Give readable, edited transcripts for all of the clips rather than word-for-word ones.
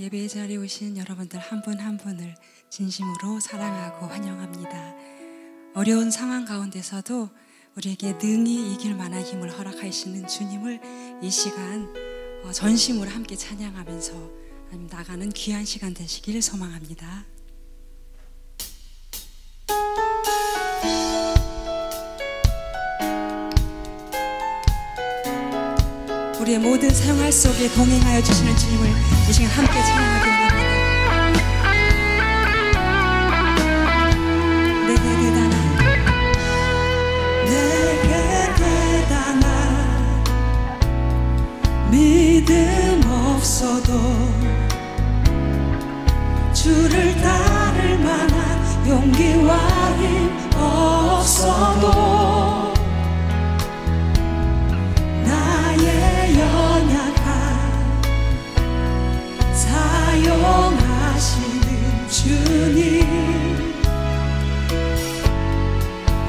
예배 자리에 오신 여러분들 한 분 한 분을 진심으로 사랑하고 환영합니다. 어려운 상황 가운데서도 우리에게 능히 이길 만한 힘을 허락하시는 주님을 이 시간 전심으로 함께 찬양하면서 나가는 귀한 시간 되시길 소망합니다. 우리의 모든 생활 속에 동행하여 주시는 주님을 이 시간 함께 찬양하기 원합니다. 내게 대단한 믿음 없어도 주를 따를 만한 용기와 힘 없어도 나의 연약한 사용하시는 주님,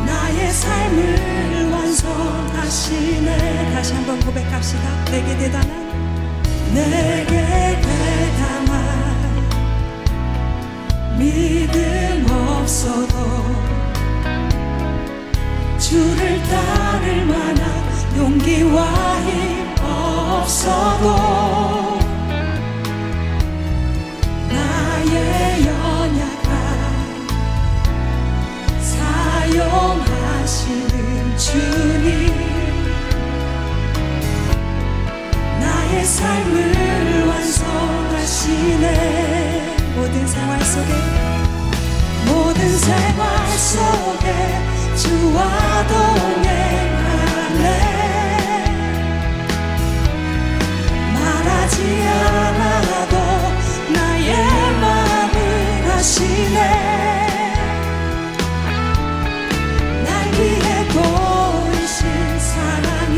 나의 삶을 완성하시네. 다시 한번 고백합시다. 내게 대단한 믿음 없어도 주를 따를 만한 용기와 힘 없어도 나의 연약한 사용하시는 주님, 나의 삶을 완성하시네. 모든 생활 속에 주와 동행하네. 말하지 않아도 나의 마음을 아시네. 날 위해 보이신 사랑이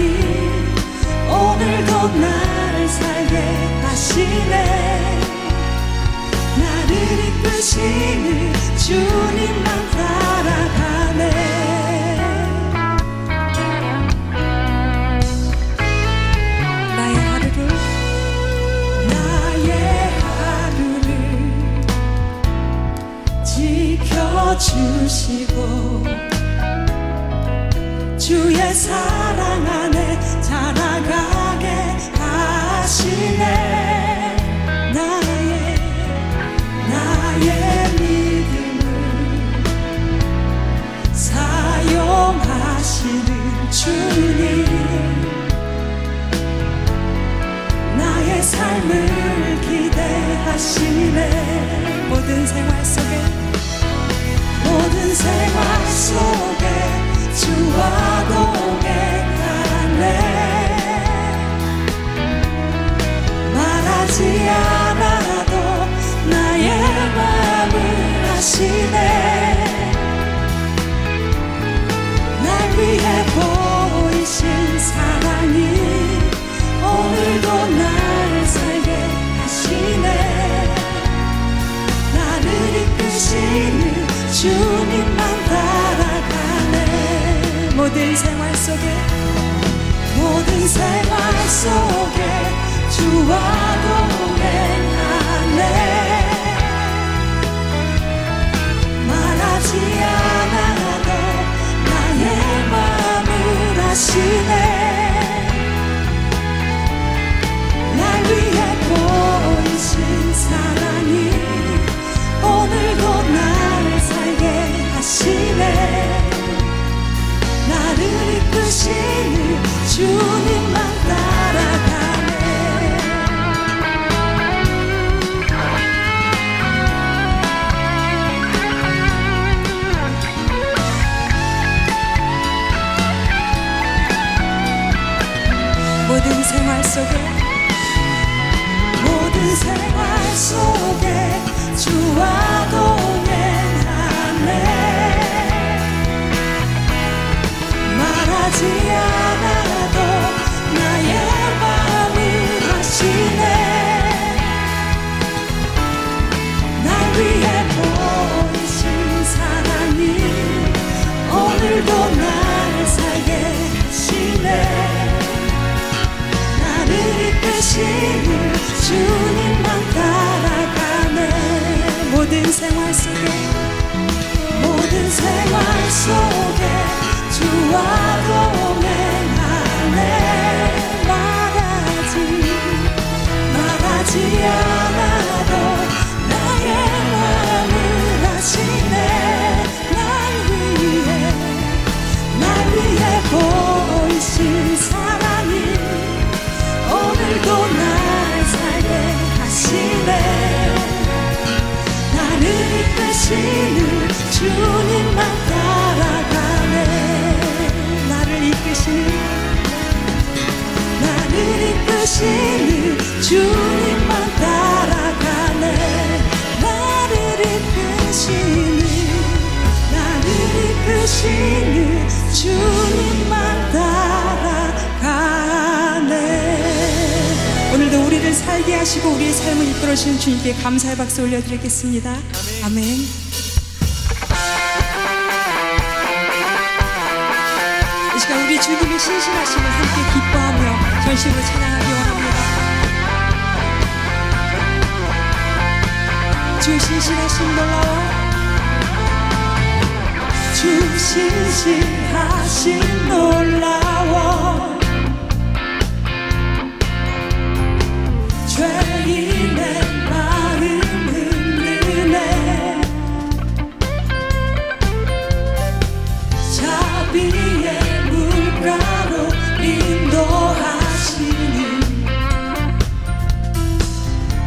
오늘도 나를 살게 하시네. 나를 이끄시는 주님만 따라가네. 나의 하루를 지켜주시고 주의 사랑 안에 자라가게 하시네. 나의 믿음을 사용하시는 주님, 나의 삶을 기대하시네. 모든 생활 속에 주와 동행하네. 말하지 않아도 나의 마음을 아시네. 날 위해 보이신 사랑이 오늘도 나를 살게 하시네. 나를 이끄시는 주님만 따라가네. 모든 생활 속에 주와 동행하네. 말하지 않아도 나의 마음을 아시네. 날 위해 보이신 사랑이 오늘도 나를 살게 하시네. 나를 이끄시는 주님만 따라가네. 모든 생활 속에 주와 동행하네. 말하지 않아도 나의 마음을 아시네. 날 위해 보이신 사랑이 오늘도 나를 살게 하시네. 나를 이끄시는 주님만 따라 속에 모든 생활 속에 주와 동행하네. 말하지 않아도 나의 마음을 아시네. 날 위해 보이신 사랑이 오늘도 날 살게 하시네. 나를 이끄시는 주님만 따라가네. 나를 이끄시는 주님만 따라가네. 나를 이끄시는 주님만 따라가네. 오늘도 우리를 살게 하시고 우리의 삶을 이끌어주신 주님께 감사의 박수 올려드리겠습니다. 아멘. 이 시간 우리 주님의 신실하심을 함께 기뻐하며 전심으로 찬양하기 원합니다. 주 신실하심 놀라워. 주 신실하심 놀라워. 죄인의 마음 흔드네. 자비의 물가로 인도하시는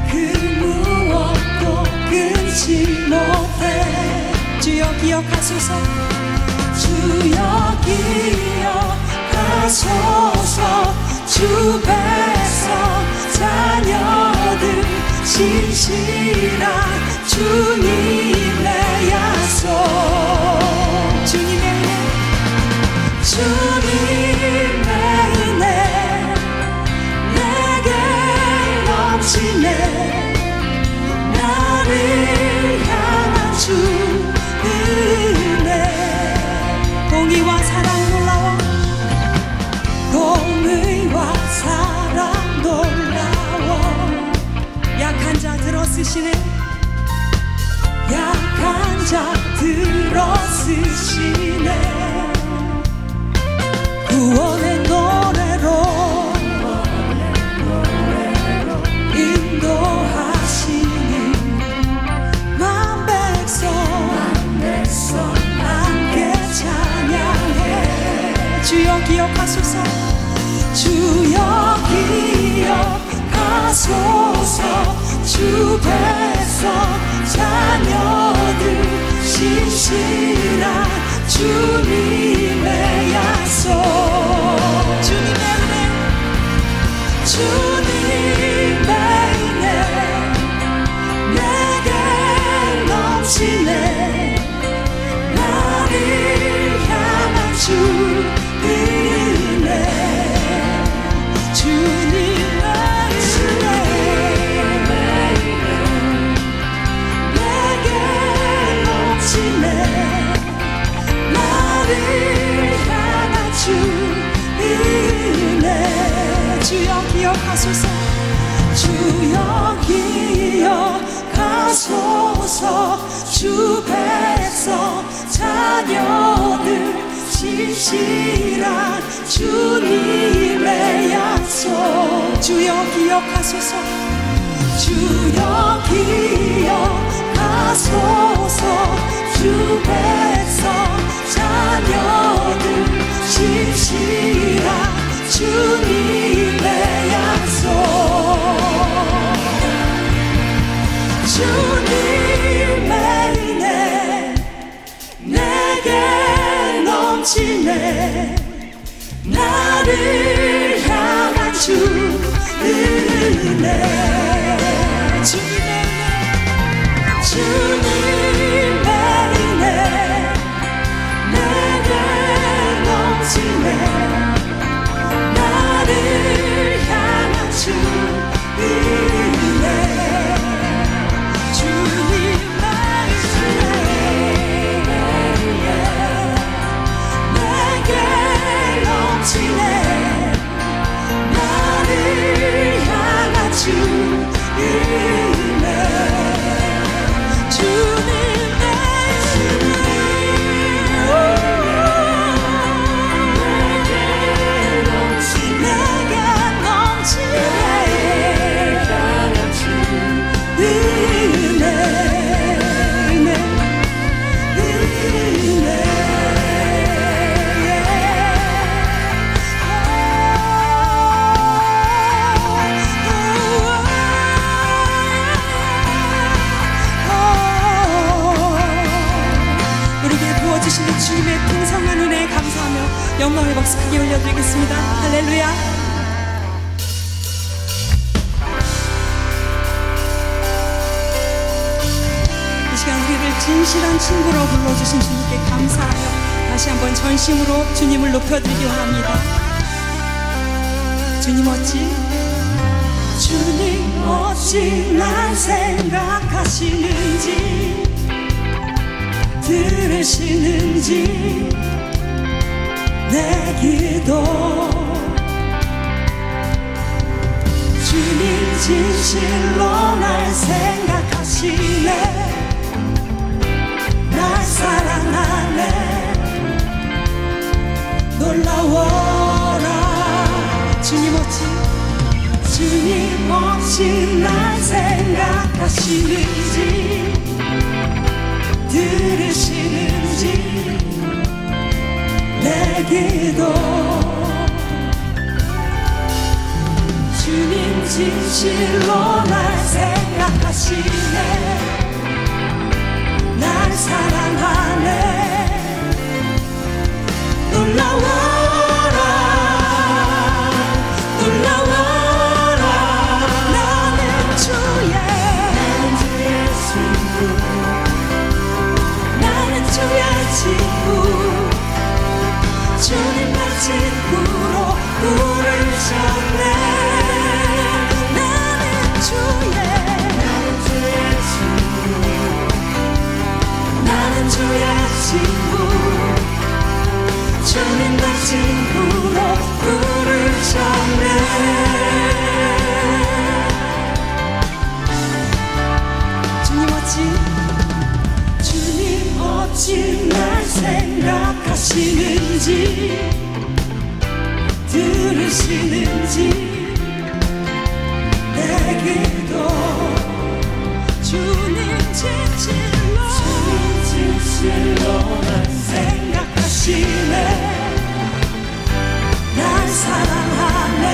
그 무엇도 끊지 못해. 주여 기억하소서. 주여 기억하소서. 주 백성 자녀들 신실한 주님의 약속. 주님의 은혜 내게 넘치네. 나를 향한 주 은혜. 공의와 사랑 놀라워. 공의와 사랑 놀라워. 약한 자 들어쓰시네. 약한 자 들어쓰시네. 구원의 노래로 인도하시는 만 백성 함께 찬양해. 주여 기억하소서. 주여 기억하소서. 주 백성 자녀들 신실한 주님의 약속. 주님의 은혜 내게 넘치네. 나를 향한 주 은혜. 주님의 은혜 내게 넘치네. 나를 향한 주 은혜. 주여 기억하소서. 주여 기억하소서. 주 백성 자녀들 신실한 주님의 약속. 주여 기억하소서. 주여 기억하소서. 주 백성 자녀들 신실한 주님의 약속. 주님의 은혜 내게 넘치네. 나를 향한 주 은혜. 주님의 은혜 내게 넘치네. 나를 향한 주 은혜. 주님의 은혜 내게 넘치네. 나를 향한 주 은혜. 주님 올려드리겠습니다. 할렐루야. 이 시간 우리를 진실한 친구로 불러주신 주님께 감사하며 다시 한번 전심으로 주님을 높여드리기 원합니다. 주님 어찌 날 생각하시는지 들으시는지 내 기도 주님 진실로 날 생각하시네 날 사랑하네 놀라워라 주님 어찌 날 생각하시는지 들으시는지 내 기도 주님 진실로 날 생각하시네 날 사랑하네 놀라워라 나는 주의 친구 주님 날 친구로 부르셨네 나는 주의 친구 나는 주의 친구 주님 날 친구로 부르셨네 주님 어찌 날 생각하시는지 들으시는지 내 기도 주님 진실로 날 생각하시네 날 사랑하네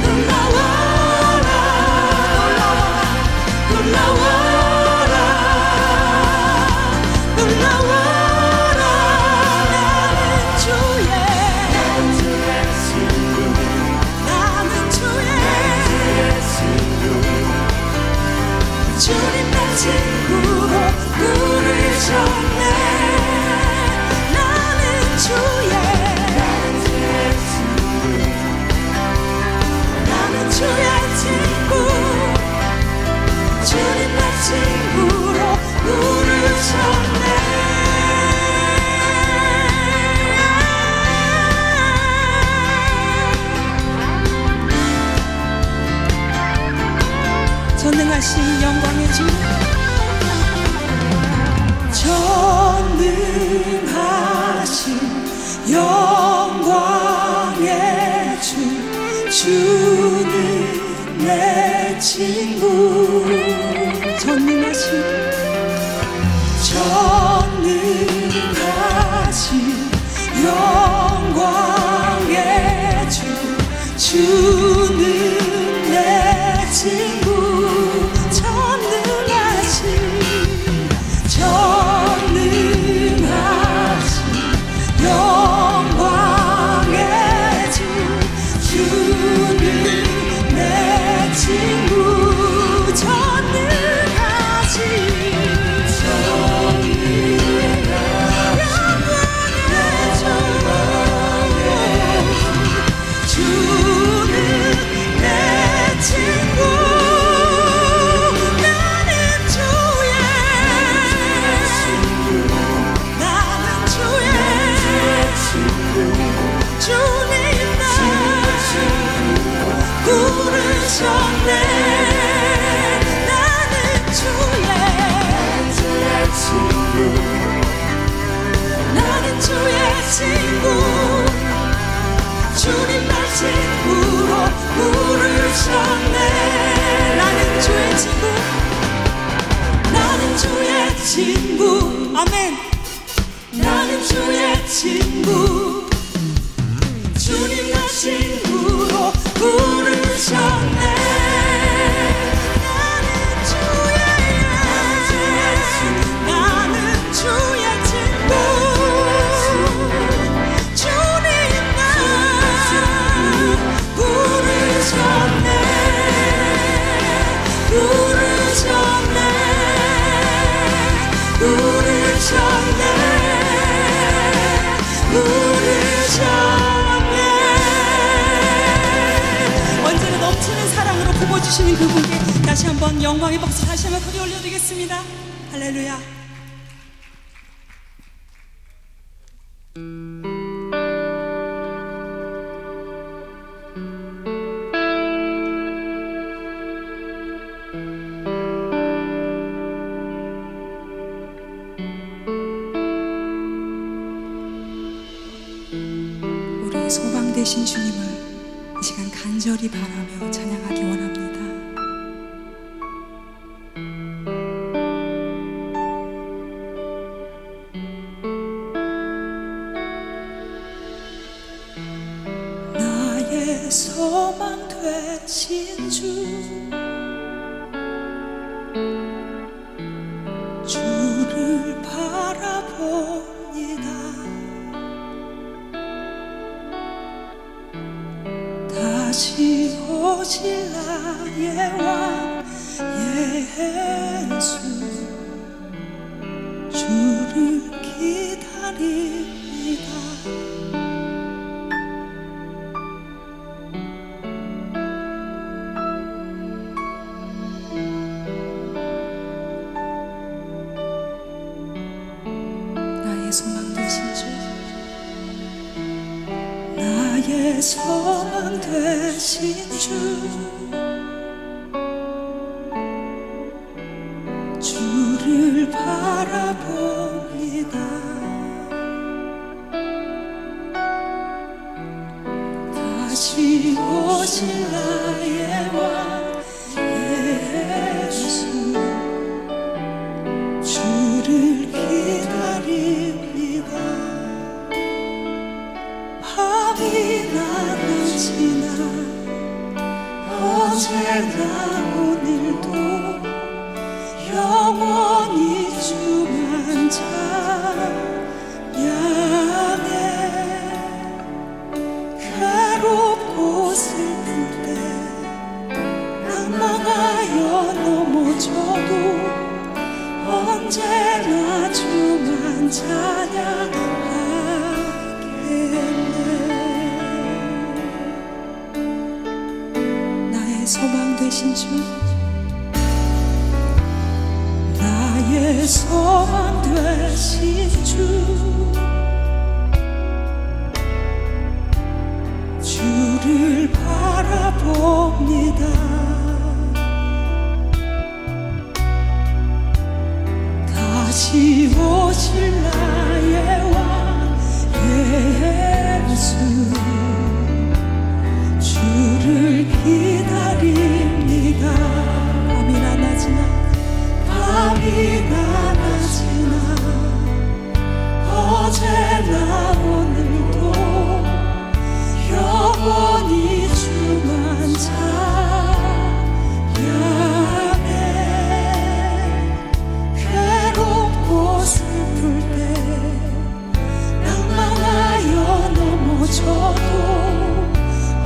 놀라워라 주님 날 친구로 부르셨네 나는 주의 친구 주님 날 친구로 부르셨네 전능하신 영광의 주 전능하신 영광의 주 주는 내 친구 전능하신 영광의 주 주는 내 친구 전능하신 영광의 주 주는 내 친구 전능하신 나는 주의 친구 주님 날 친구로 부르셨네 나는 주의 친구 아멘 나는 주의 친구 주님 날 친구로 부르셨네 나는 주의 친구 주시는 그분께 다시 한번 영광의 박수 다시 한번 크게 올려드리겠습니다. 할렐루야. 우리의 소망 되신 주님을 이 시간 간절히 바라며 찬양하기 원합니다. 나의 소망 되신 주를 바라봅니다. 다시 오실 나의 왕 예수 주를 기다립니다. 나의 소망 되신 주, 나의 소망 되신 주를 바라봅니다. 다시 오실 나의 왕 예수 주를 기다립니다. 밤이나 낮이나 어제나 오늘도 영원히 주만 찬양해. 괴롭고 슬플 때 낭망하여 넘어져도 언제나 주만 찬양하겠네. 나의 소망 되신 주, 나의 소망 되신 주를 바라봅니다. 다시 오실 나의 왕 예수 주를 기다립니다. 밤이나 낮이나 밤이나 낮이나 어제나 오늘도 영원히 주만 찬양해. 괴롭고 슬플 때 낭망하여 넘어져도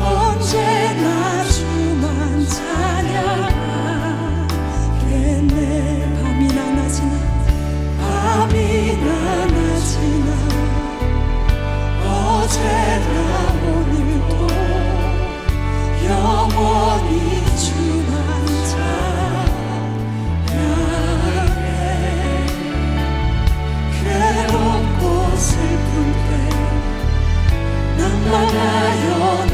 언제나 주만 찬양하겠네. 밤이나 낮이나 밤이나 낮이나 어제나 오늘도 영원히 주만 찬양해. 괴롭고 슬플 때 낭만하여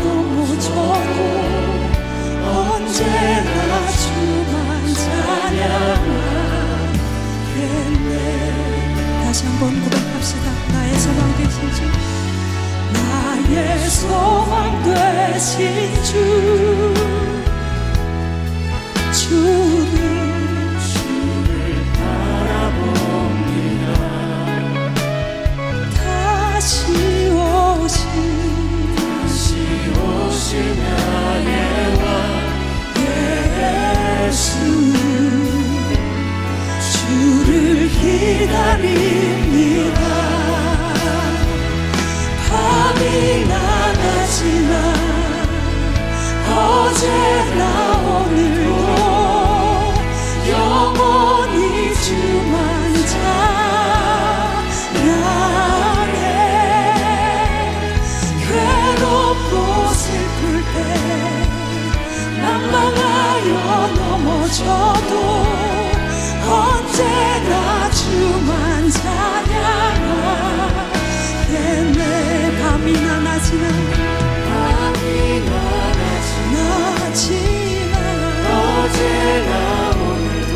넘어져도 언제나 주만 찬양하겠네. 다시 한번 고백합시다. 나의 소망 되신 주, 나의 소망 되신 주를 바라봅니다. 다시 오실 나의 왕 예수 주를 기다립니다. 밤이나 낮이나 어제나 오늘도 영원히 주만 찬양해. 괴롭고 슬플 때 낭망하여 넘어져도 언제나 주만 찬양하겠네. 밤이나 낮이나 어제나 오늘도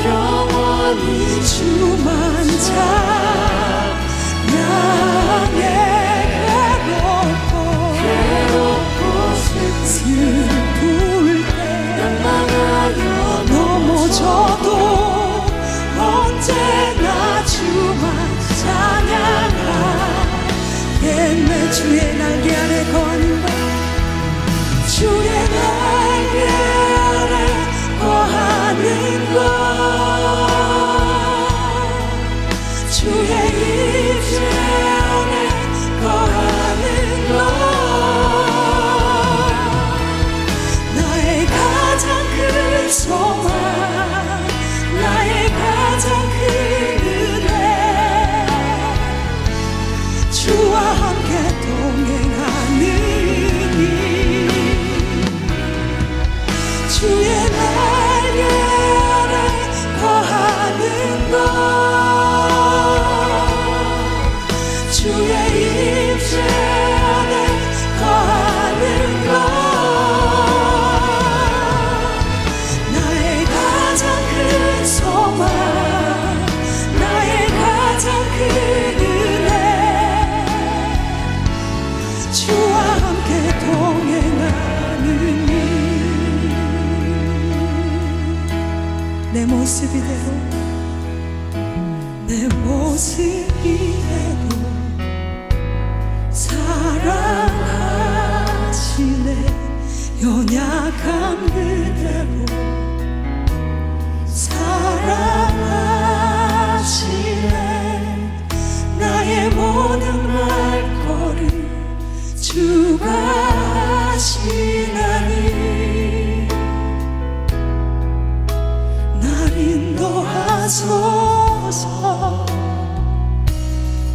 영원히 주만 찬양해. 괴롭고 슬플 때 넘어져도 언제나 주만 찬양하겠네. 주의 날개 아래 거하는 것, 주의 날개 아래 거하는 것, 주의 임재 안에 거하는 것, 나의 가장 큰 소망, 나의 가장 큰 은혜, 주와 함께 동행하는 주의 날개 아래 거하는 것, 주의 임재 안에 거하는 것, 나의 가장 큰 소망, 나의 가장 큰 은혜, 주와 함께 동행하는 내 모습 이대로, 내 모습 이대로 사랑하시네. 연약함 그대로 사랑하시네. 나의 모든 말걸음 주가 하시나니 인도하소서.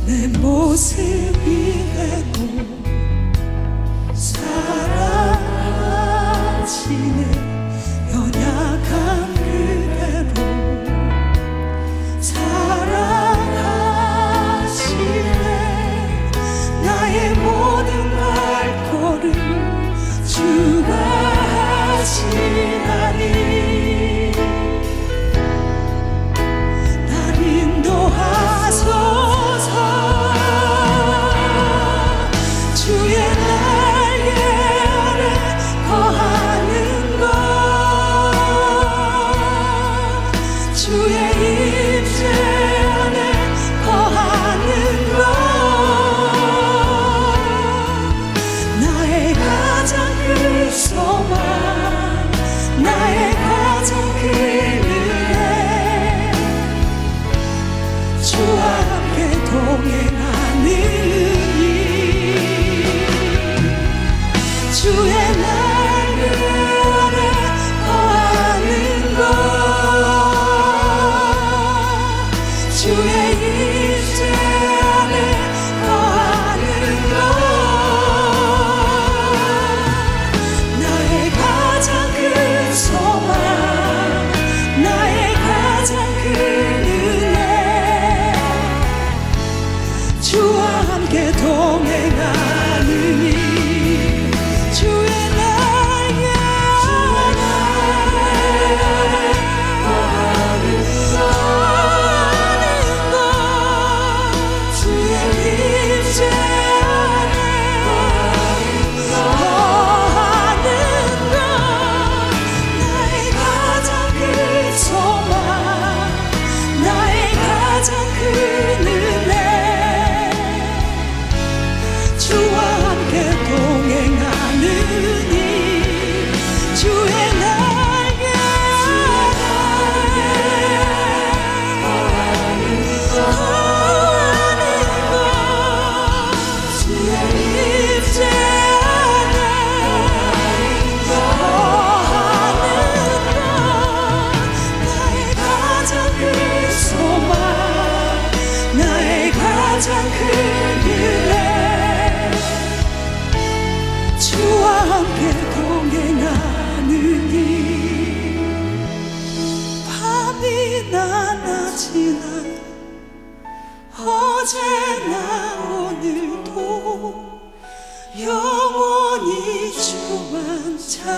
내 모습이 되고 사랑하시네. 연약한 그대로 사랑하시네. 나의 모든 발걸음 주가 하시나니 인도하소서. 주의 날개 아래 거하는 것, 주의 임재 안에 거하는 것, 나의 가장 큰 소망, 나의 가장 큰 주와 함께 동행하는 일, 주의 날개 아래 거하는 것, 주의 임재 안에 거하는 것, 나의 가장 큰 소망, 나의 가장 큰 주와 함께 동행하는 일, 주의 날개 거하는 것, 주의 임재 안에 거하는 것, 나의 가장 큰 소망, 나의 가장 큰 은혜, 주와 함께 찬양해.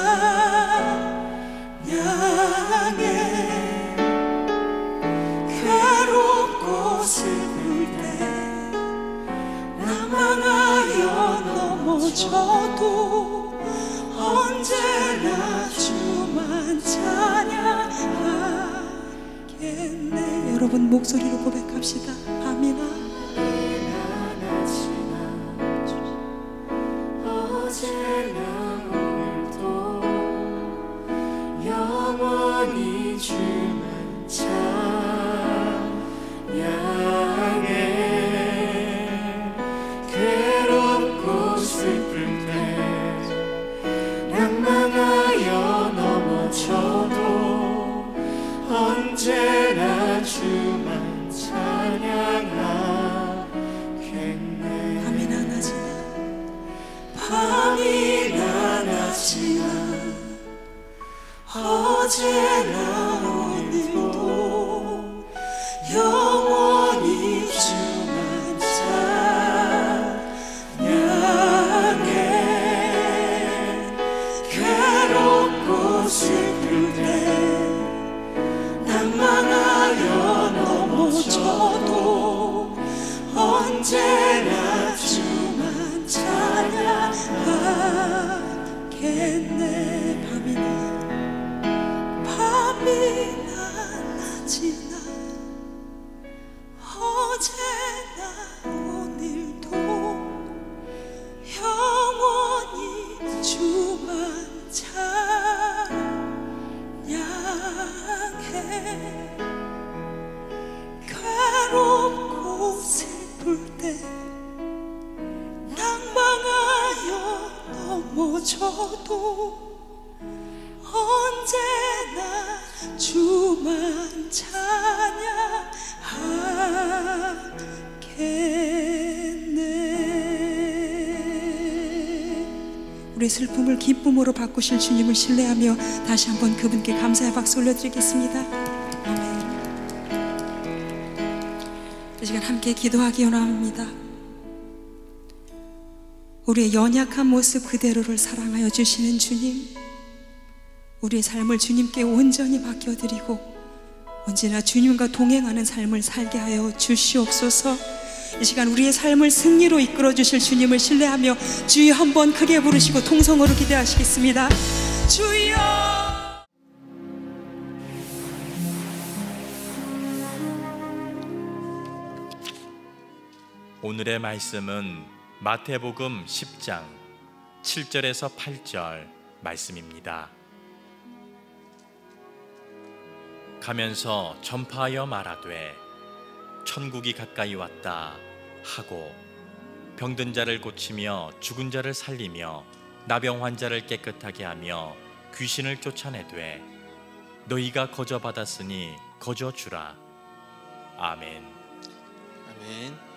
괴롭고 슬플 때 낙망하여 넘어져도 언제나 주만 찬양하겠네. 여러분 목소리로 고백합시다. 밤이나 낮이나 어제나 오늘도 영원히 주만 찬양해. 괴롭고 슬플 때 낙망하여 넘어져도 언제나 주만 찬양하겠네. 밤이나 낮이나 밤이나 낮이나 어제나 오늘도 영원히 주만 찬양해. 괴롭고 슬플 때 낙망하여 넘어져도 언제나 주만 찬양하겠네. 밤이나 낮이나 어제나 오늘도 영원히 주만 찬양해. 괴롭고 슬플 때 낙망하여 넘어져도 언제나 주만 찬양하겠네. 우리의 슬픔을 기쁨으로 바꾸실 주님을 신뢰하며 다시 한번 그분께 감사의 박수 올려드리겠습니다. 아멘. 이 시간 함께 기도하기 원합니다. 우리의 연약한 모습 그대로를 사랑하여 주시는 주님, 우리의 삶을 주님께 온전히 맡겨드리고 언제나 주님과 동행하는 삶을 살게 하여 주시옵소서. 이 시간 우리의 삶을 승리로 이끌어 주실 주님을 신뢰하며 주여 한번 크게 부르시고 통성으로 기대하시겠습니다. 주여. 오늘의 말씀은 마태복음 10장 7절에서 8절 말씀입니다. 가면서 전파하여 말하되 천국이 가까이 왔다 하고 병든 자를 고치며 죽은 자를 살리며 나병 환자를 깨끗하게 하며 귀신을 쫓아내되 너희가 거저 받았으니 거저 주라. 아멘. 아멘.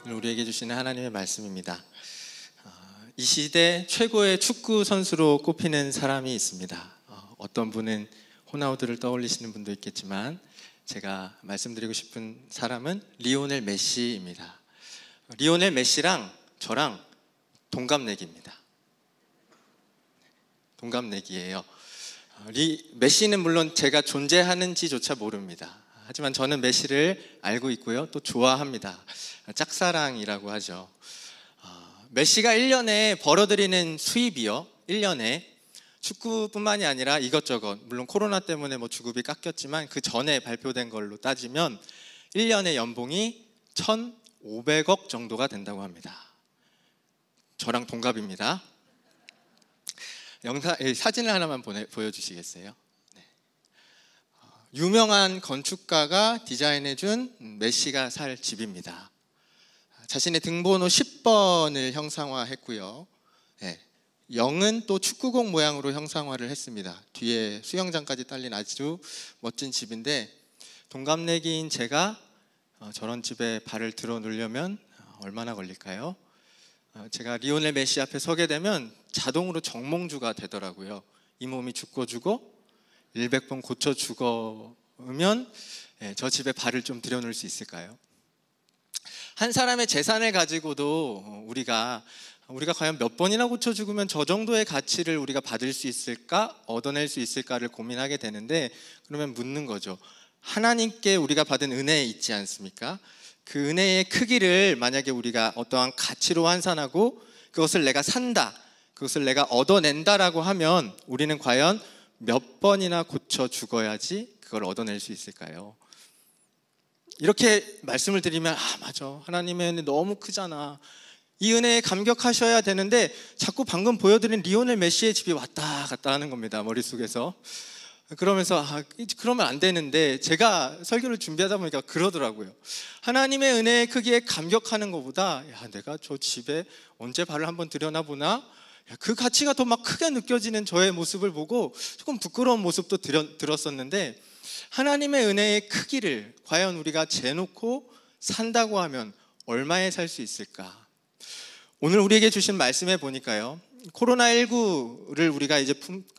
오늘 우리에게 주시는 하나님의 말씀입니다. 이 시대 최고의 축구 선수로 꼽히는 사람이 있습니다. 어떤 분은 호나우두를 떠올리시는 분도 있겠지만 제가 말씀드리고 싶은 사람은 리오넬 메시입니다. 리오넬 메시랑 저랑 동갑내기입니다. 동갑내기예요. 메시는 물론 제가 존재하는지조차 모릅니다. 하지만 저는 메시를 알고 있고요, 또 좋아합니다. 짝사랑이라고 하죠. 메시가 1년에 벌어들이는 수입이요, 1년에 축구뿐만이 아니라 이것저것, 물론 코로나 때문에 주급이 깎였지만 그 전에 발표된 걸로 따지면 1년의 연봉이 1,500억 정도가 된다고 합니다. 저랑 동갑입니다. 사진을 하나만 보여주시겠어요? 네. 유명한 건축가가 디자인해준 메시가 살 집입니다. 자신의 등번호 10번을 형상화했고요. 네. 0은 또 축구공 모양으로 형상화를 했습니다. 뒤에 수영장까지 딸린 아주 멋진 집인데, 동갑내기인 제가 저런 집에 발을 들어 놓으려면 얼마나 걸릴까요? 제가 리오넬 메시 앞에 서게 되면 자동으로 정몽주가 되더라고요. 이 몸이 죽고 100번 고쳐 죽으면 저 집에 발을 좀 들여 놓을 수 있을까요? 한 사람의 재산을 가지고도 우리가 우리가 과연 몇 번이나 고쳐 죽으면 저 정도의 가치를 우리가 받을 수 있을까, 얻어낼 수 있을까를 고민하게 되는데, 그러면 묻는 거죠. 하나님께 우리가 받은 은혜 있지 않습니까? 그 은혜의 크기를 만약에 우리가 어떠한 가치로 환산하고 그것을 내가 산다, 그것을 내가 얻어낸다라고 하면 우리는 과연 몇 번이나 고쳐 죽어야지 그걸 얻어낼 수 있을까요? 이렇게 말씀을 드리면 맞아, 하나님의 은혜 너무 크잖아, 이 은혜에 감격하셔야 되는데 자꾸 방금 보여드린 리오넬 메시의 집이 왔다 갔다 하는 겁니다, 머릿속에서. 그러면서 그러면 안 되는데, 제가 설교를 준비하다 보니까 그러더라고요. 하나님의 은혜의 크기에 감격하는 것보다 내가 저 집에 언제 발을 한번 들여나 보나, 그 가치가 더 막 크게 느껴지는 저의 모습을 보고 조금 부끄러운 모습도 들었었는데, 하나님의 은혜의 크기를 과연 우리가 재놓고 산다고 하면 얼마에 살 수 있을까? 오늘 우리에게 주신 말씀에 보니까요, 코로나19를 우리가 이제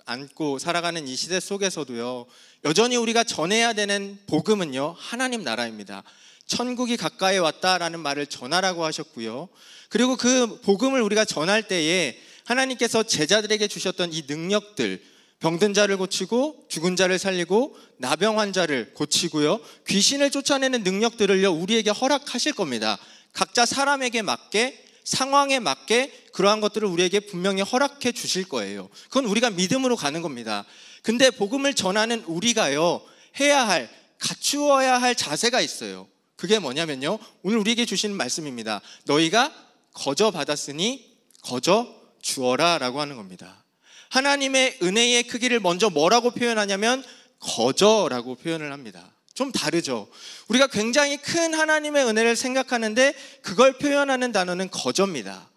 안고 살아가는 이 시대 속에서도요, 여전히 우리가 전해야 되는 복음은요, 하나님 나라입니다. 천국이 가까이 왔다라는 말을 전하라고 하셨고요, 그리고 그 복음을 우리가 전할 때에 하나님께서 제자들에게 주셨던 이 능력들, 병든 자를 고치고 죽은 자를 살리고 나병 환자를 고치고요, 귀신을 쫓아내는 능력들을요 우리에게 허락하실 겁니다. 각자 사람에게 맞게, 상황에 맞게 그러한 것들을 우리에게 분명히 허락해 주실 거예요. 그건 우리가 믿음으로 가는 겁니다. 근데 복음을 전하는 우리가요, 해야 할, 갖추어야 할 자세가 있어요. 그게 뭐냐면요, 오늘 우리에게 주시는 말씀입니다. 너희가 거저 받았으니 거저 주어라 라고 하는 겁니다. 하나님의 은혜의 크기를 먼저 뭐라고 표현하냐면 거저라고 표현을 합니다. 좀 다르죠. 우리가 굉장히 큰 하나님의 은혜를 생각하는데 그걸 표현하는 단어는 거저입니다.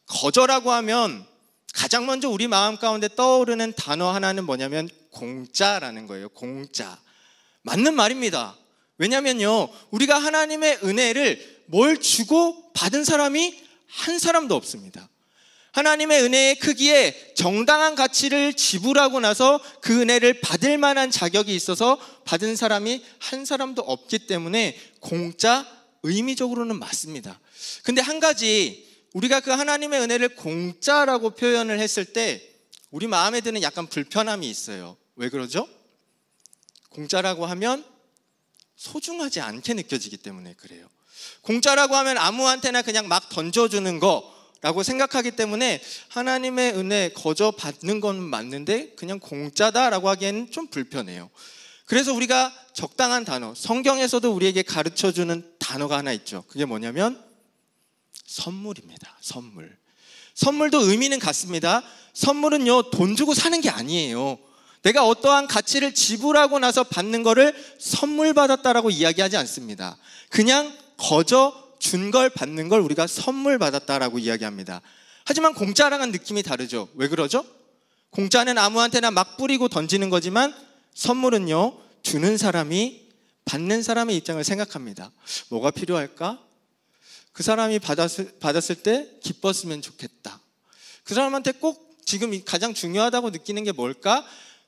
거저라고 하면 가장 먼저 우리 마음 가운데 떠오르는 단어 하나는 뭐냐면 공짜라는 거예요. 공짜. 맞는 말입니다. 왜냐면요, 우리가 하나님의 은혜를 뭘 주고 받은 사람이 한 사람도 없습니다. 하나님의 은혜의 크기에 정당한 가치를 지불하고 나서 그 은혜를 받을 만한 자격이 있어서 받은 사람이 한 사람도 없기 때문에 공짜, 의미적으로는 맞습니다. 근데 한 가지, 우리가 그 하나님의 은혜를 공짜라고 표현을 했을 때 우리 마음에 드는 약간 불편함이 있어요. 왜 그러죠? 공짜라고 하면 소중하지 않게 느껴지기 때문에 그래요. 공짜라고 하면 아무한테나 그냥 막 던져주는 거 라고 생각하기 때문에 하나님의 은혜 거저 받는 건 맞는데 그냥 공짜다라고 하기에는 좀 불편해요. 그래서 우리가 적당한 단어, 성경에서도 우리에게 가르쳐주는 단어가 하나 있죠. 그게 뭐냐면 선물입니다. 선물. 선물도 의미는 같습니다. 선물은요, 돈 주고 사는 게 아니에요. 내가 어떠한 가치를 지불하고 나서 받는 거를 선물 받았다라고 이야기하지 않습니다. 그냥 거저 준 걸 받는 걸 우리가 선물 받았다라고 이야기합니다. 하지만 공짜랑은 느낌이 다르죠. 왜 그러죠? 공짜는 아무한테나 막 뿌리고 던지는 거지만 선물은요, 주는 사람이 받는 사람의 입장을 생각합니다. 뭐가 필요할까? 그 사람이 받았을 때 기뻤으면 좋겠다. 그 사람한테 꼭 지금 가장 중요하다고 느끼는 게 뭘까?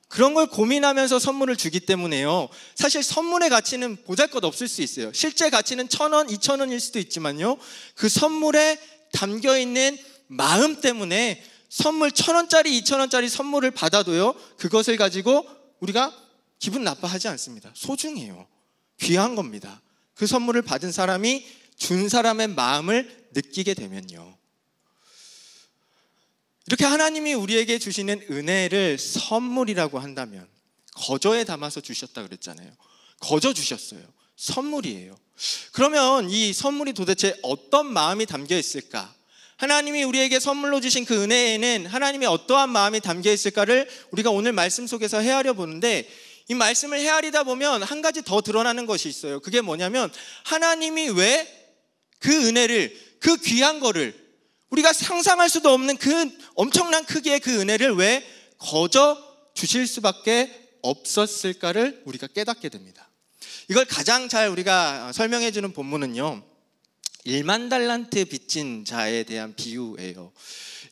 그런 걸 고민하면서 선물을 주기 때문에요. 사실 선물의 가치는 보잘것없을 수 있어요. 실제 가치는 1,000원, 2,000원일 수도 있지만요, 그 선물에 담겨있는 마음 때문에 선물 1,000원짜리, 2,000원짜리 선물을 받아도요, 그것을 가지고 우리가 기분 나빠하지 않습니다. 소중해요. 귀한 겁니다. 그 선물을 받은 사람이 준 사람의 마음을 느끼게 되면요. 이렇게 하나님이 우리에게 주시는 은혜를 선물이라고 한다면, 거저에 담아서 주셨다 그랬잖아요. 거저 주셨어요. 선물이에요. 그러면 이 선물이 도대체 어떤 마음이 담겨 있을까? 하나님이 우리에게 선물로 주신 그 은혜에는 하나님의 어떠한 마음이 담겨 있을까를 우리가 오늘 말씀 속에서 헤아려 보는데, 이 말씀을 헤아리다 보면 한 가지 더 드러나는 것이 있어요. 그게 뭐냐면, 하나님이 왜 그 은혜를, 그 귀한 거를, 우리가 상상할 수도 없는 그 엄청난 크기의 그 은혜를 왜 거저 주실 수밖에 없었을까를 우리가 깨닫게 됩니다. 이걸 가장 잘 우리가 설명해 주는 본문은요, 1만 달란트 빚진 자에 대한 비유예요.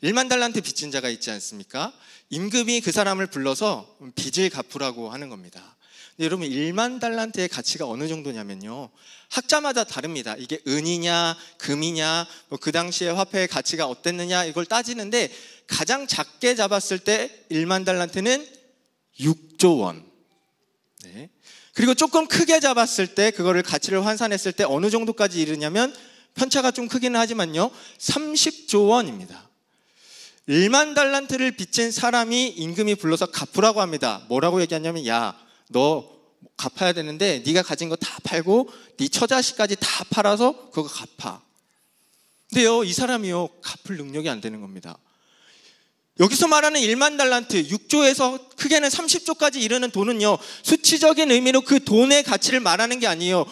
1만 달란트 빚진 자가 있지 않습니까? 임금이 그 사람을 불러서 빚을 갚으라고 하는 겁니다. 근데 여러분 1만 달란트의 가치가 어느 정도냐면요, 학자마다 다릅니다. 이게 은이냐 금이냐 뭐 그 당시에 화폐의 가치가 어땠느냐 이걸 따지는데, 가장 작게 잡았을 때 1만 달란트는 6조 원. 네. 그리고 조금 크게 잡았을 때, 그거를 가치를 환산했을 때 어느 정도까지 이르냐면, 편차가 좀 크기는 하지만요 30조 원입니다. 1만 달란트를 빚진 사람이 임금이 불러서 갚으라고 합니다. 뭐라고 얘기하냐면, 야, 너 갚아야 되는데 네가 가진 거 다 팔고 네 처자식까지 다 팔아서 그거 갚아. 근데요, 이 사람이요 갚을 능력이 안 되는 겁니다. 여기서 말하는 1만 달란트, 6조에서 크게는 30조까지 이르는 돈은요, 수치적인 의미로 그 돈의 가치를 말하는 게 아니에요.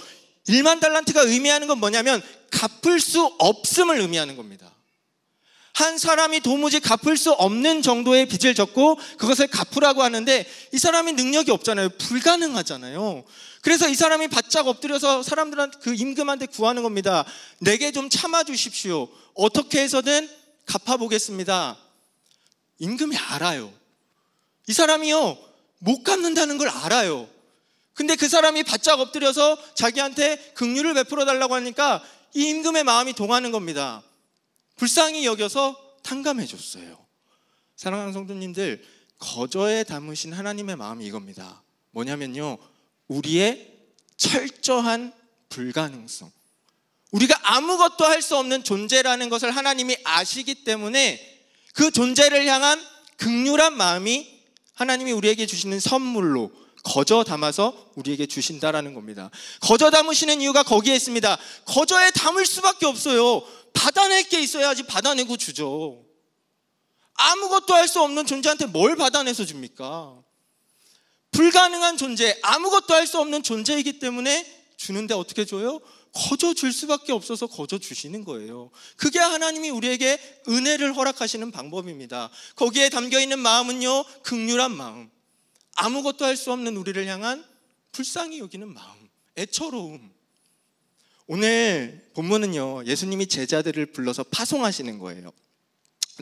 1만 달란트가 의미하는 건 뭐냐면 갚을 수 없음을 의미하는 겁니다. 한 사람이 도무지 갚을 수 없는 정도의 빚을 졌고 그것을 갚으라고 하는데, 이 사람이 능력이 없잖아요. 불가능하잖아요. 그래서 이 사람이 바짝 엎드려서 사람들한테, 그 임금한테 구하는 겁니다. 내게 좀 참아 주십시오. 어떻게 해서든 갚아보겠습니다. 임금이 알아요. 이 사람이요 못 갚는다는 걸 알아요. 근데 그 사람이 바짝 엎드려서 자기한테 긍휼을 베풀어 달라고 하니까 이 임금의 마음이 동하는 겁니다. 불쌍히 여겨서 탕감해 줬어요. 사랑하는 성도님들, 거저에 담으신 하나님의 마음이 이겁니다. 뭐냐면요, 우리의 철저한 불가능성, 우리가 아무것도 할 수 없는 존재라는 것을 하나님이 아시기 때문에 그 존재를 향한 긍휼한 마음이 하나님이 우리에게 주시는 선물로 거저 담아서 우리에게 주신다라는 겁니다. 거저 담으시는 이유가 거기에 있습니다. 거저에 담을 수밖에 없어요. 받아낼 게 있어야지 받아내고 주죠. 아무것도 할 수 없는 존재한테 뭘 받아내서 줍니까? 불가능한 존재, 아무것도 할 수 없는 존재이기 때문에 주는데 어떻게 줘요? 거저 줄 수밖에 없어서 거저 주시는 거예요. 그게 하나님이 우리에게 은혜를 허락하시는 방법입니다. 거기에 담겨있는 마음은요, 긍휼한 마음, 아무것도 할 수 없는 우리를 향한 불쌍히 여기는 마음, 애처로움. 오늘 본문은요, 예수님이 제자들을 불러서 파송하시는 거예요.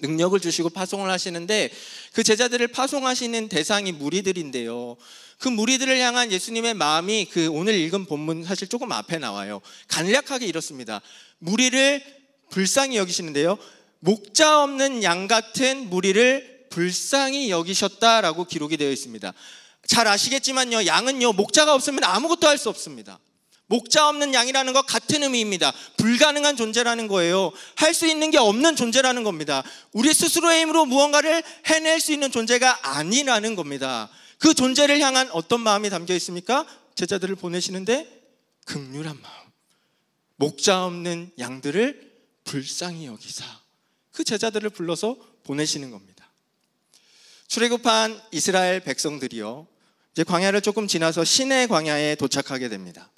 능력을 주시고 파송을 하시는데, 그 제자들을 파송하시는 대상이 무리들인데요, 그 무리들을 향한 예수님의 마음이 그 오늘 읽은 본문 사실 조금 앞에 나와요. 간략하게 이렇습니다. 무리를 불쌍히 여기시는데요, 목자 없는 양 같은 무리를 불쌍히 여기셨다라고 기록이 되어 있습니다. 잘 아시겠지만요, 양은요 목자가 없으면 아무것도 할 수 없습니다. 목자 없는 양이라는 것 같은 의미입니다. 불가능한 존재라는 거예요. 할 수 있는 게 없는 존재라는 겁니다. 우리 스스로의 힘으로 무언가를 해낼 수 있는 존재가 아니라는 겁니다. 그 존재를 향한 어떤 마음이 담겨 있습니까? 제자들을 보내시는데 긍휼한 마음, 목자 없는 양들을 불쌍히 여기사 그 제자들을 불러서 보내시는 겁니다. 출애굽한 이스라엘 백성들이요, 이제 광야를 조금 지나서 시내 광야에 도착하게 됩니다.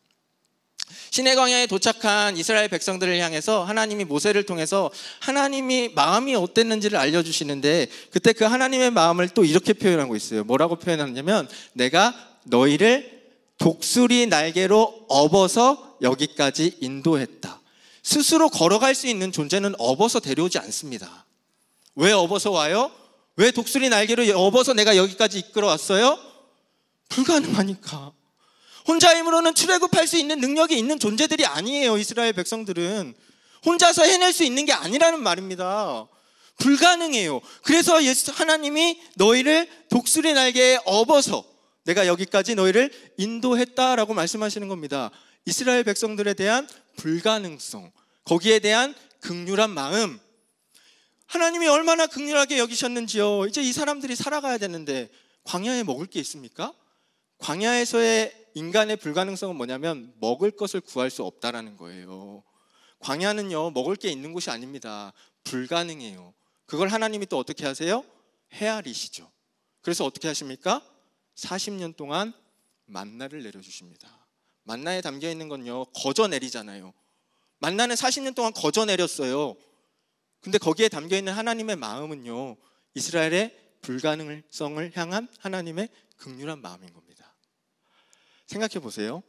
시내 광야에 도착한 이스라엘 백성들을 향해서 하나님이 모세를 통해서 하나님이 마음이 어땠는지를 알려주시는데, 그때 그 하나님의 마음을 또 이렇게 표현하고 있어요. 뭐라고 표현하냐면, 내가 너희를 독수리 날개로 업어서 여기까지 인도했다. 스스로 걸어갈 수 있는 존재는 업어서 데려오지 않습니다. 왜 업어서 와요? 왜 독수리 날개로 업어서 내가 여기까지 이끌어 왔어요? 불가능하니까. 혼자 힘으로는 출애굽할 수 있는 능력이 있는 존재들이 아니에요. 이스라엘 백성들은 혼자서 해낼 수 있는 게 아니라는 말입니다. 불가능해요. 그래서 하나님이 너희를 독수리 날개에 업어서 내가 여기까지 너희를 인도했다라고 말씀하시는 겁니다. 이스라엘 백성들에 대한 불가능성, 거기에 대한 긍휼한 마음, 하나님이 얼마나 긍휼하게 여기셨는지요. 이제 이 사람들이 살아가야 되는데 광야에 먹을 게 있습니까? 광야에서의 인간의 불가능성은 뭐냐면 먹을 것을 구할 수 없다라는 거예요. 광야는요 먹을 게 있는 곳이 아닙니다. 불가능해요. 그걸 하나님이 또 어떻게 하세요? 헤아리시죠. 그래서 어떻게 하십니까? 40년 동안 만나를 내려주십니다. 만나에 담겨있는 건요 거저 내리잖아요. 만나는 40년 동안 거저 내렸어요. 근데 거기에 담겨있는 하나님의 마음은요, 이스라엘의 불가능성을 향한 하나님의 긍휼한 마음인 겁니다. 생각해 보세요.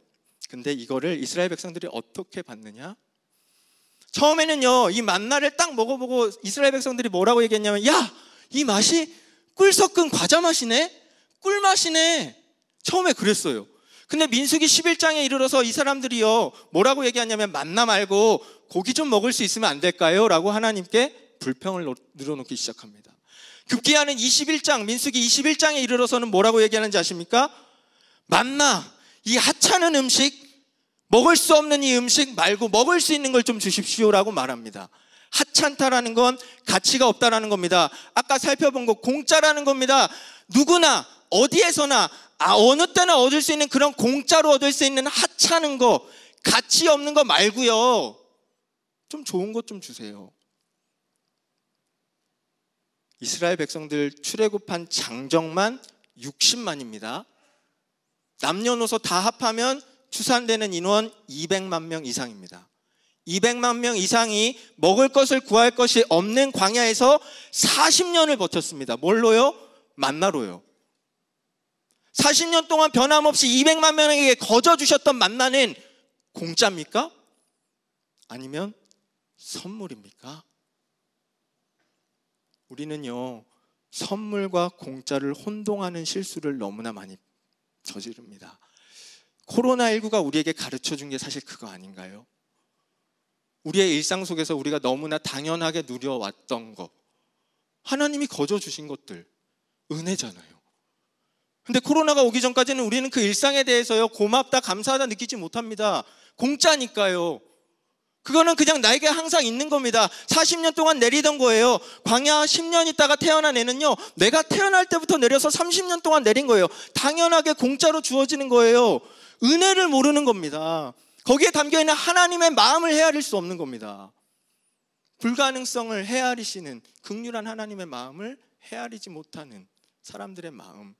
근데 이거를 이스라엘 백성들이 어떻게 받느냐? 처음에는요 이 만나를 딱 먹어보고 이스라엘 백성들이 뭐라고 얘기했냐면, 야, 이 맛이 꿀 섞은 과자 맛이네, 꿀 맛이네. 처음에 그랬어요. 근데 민수기 11장에 이르러서 이 사람들이요 뭐라고 얘기하냐면 만나 말고 고기 좀 먹을 수 있으면 안 될까요? 라고 하나님께 불평을 늘어놓기 시작합니다. 급기야는 21장 민수기 21장에 이르러서는 뭐라고 얘기하는지 아십니까? 만나, 이 하찮은 음식, 먹을 수 없는 이 음식 말고 먹을 수 있는 걸 좀 주십시오라고 말합니다. 하찮다라는 건 가치가 없다라는 겁니다. 아까 살펴본 거 공짜라는 겁니다. 누구나 어디에서나 어느 때나 얻을 수 있는 그런 공짜로 얻을 수 있는 하찮은 거, 가치 없는 거 말고요, 좀 좋은 것 좀 주세요. 이스라엘 백성들 출애굽한 장정만 60만입니다. 남녀노소 다 합하면 추산되는 인원 200만 명 이상입니다. 200만 명 이상이 먹을 것을 구할 것이 없는 광야에서 40년을 버텼습니다. 뭘로요? 만나로요. 40년 동안 변함없이 200만 명에게 거저 주셨던 만나는 공짜입니까? 아니면 선물입니까? 우리는요, 선물과 공짜를 혼동하는 실수를 너무나 많이 저지릅니다. 코로나19가 우리에게 가르쳐 준 게 사실 그거 아닌가요? 우리의 일상 속에서 우리가 너무나 당연하게 누려왔던 것, 하나님이 거저 주신 것들, 은혜잖아요. 근데 코로나가 오기 전까지는 우리는 그 일상에 대해서요, 고맙다, 감사하다 느끼지 못합니다. 공짜니까요. 그거는 그냥 나에게 항상 있는 겁니다. 40년 동안 내리던 거예요. 광야 10년 있다가 태어난 애는요, 내가 태어날 때부터 내려서 30년 동안 내린 거예요. 당연하게 공짜로 주어지는 거예요. 은혜를 모르는 겁니다. 거기에 담겨있는 하나님의 마음을 헤아릴 수 없는 겁니다. 불가능성을 헤아리시는 긍휼한 하나님의 마음을 헤아리지 못하는 사람들의 마음.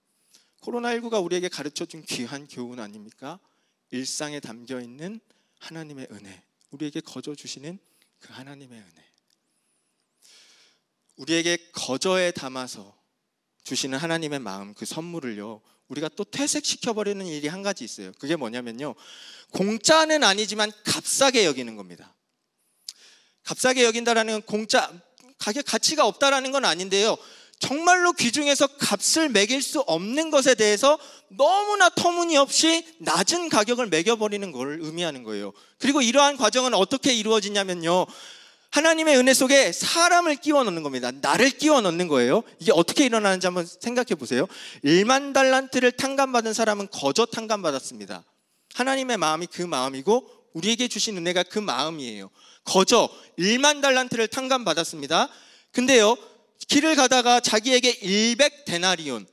코로나19가 우리에게 가르쳐준 귀한 교훈 아닙니까? 일상에 담겨있는 하나님의 은혜, 우리에게 거저 주시는 그 하나님의 은혜, 우리에게 거저에 담아서 주시는 하나님의 마음, 그 선물을요, 우리가 또 퇴색시켜버리는 일이 한 가지 있어요. 그게 뭐냐면요, 공짜는 아니지만 값싸게 여기는 겁니다. 값싸게 여긴다라는 건 공짜, 가격 가치가 없다라는 건 아닌데요, 정말로 귀중해서 값을 매길 수 없는 것에 대해서 너무나 터무니없이 낮은 가격을 매겨버리는 걸 의미하는 거예요. 그리고 이러한 과정은 어떻게 이루어지냐면요, 하나님의 은혜 속에 사람을 끼워 넣는 겁니다. 나를 끼워 넣는 거예요. 이게 어떻게 일어나는지 한번 생각해 보세요. 1만 달란트를 탕감받은 사람은 거저 탕감받았습니다. 하나님의 마음이 그 마음이고 우리에게 주신 은혜가 그 마음이에요. 거저 1만 달란트를 탕감받았습니다. 근데요, 길을 가다가 자기에게 100데나리온,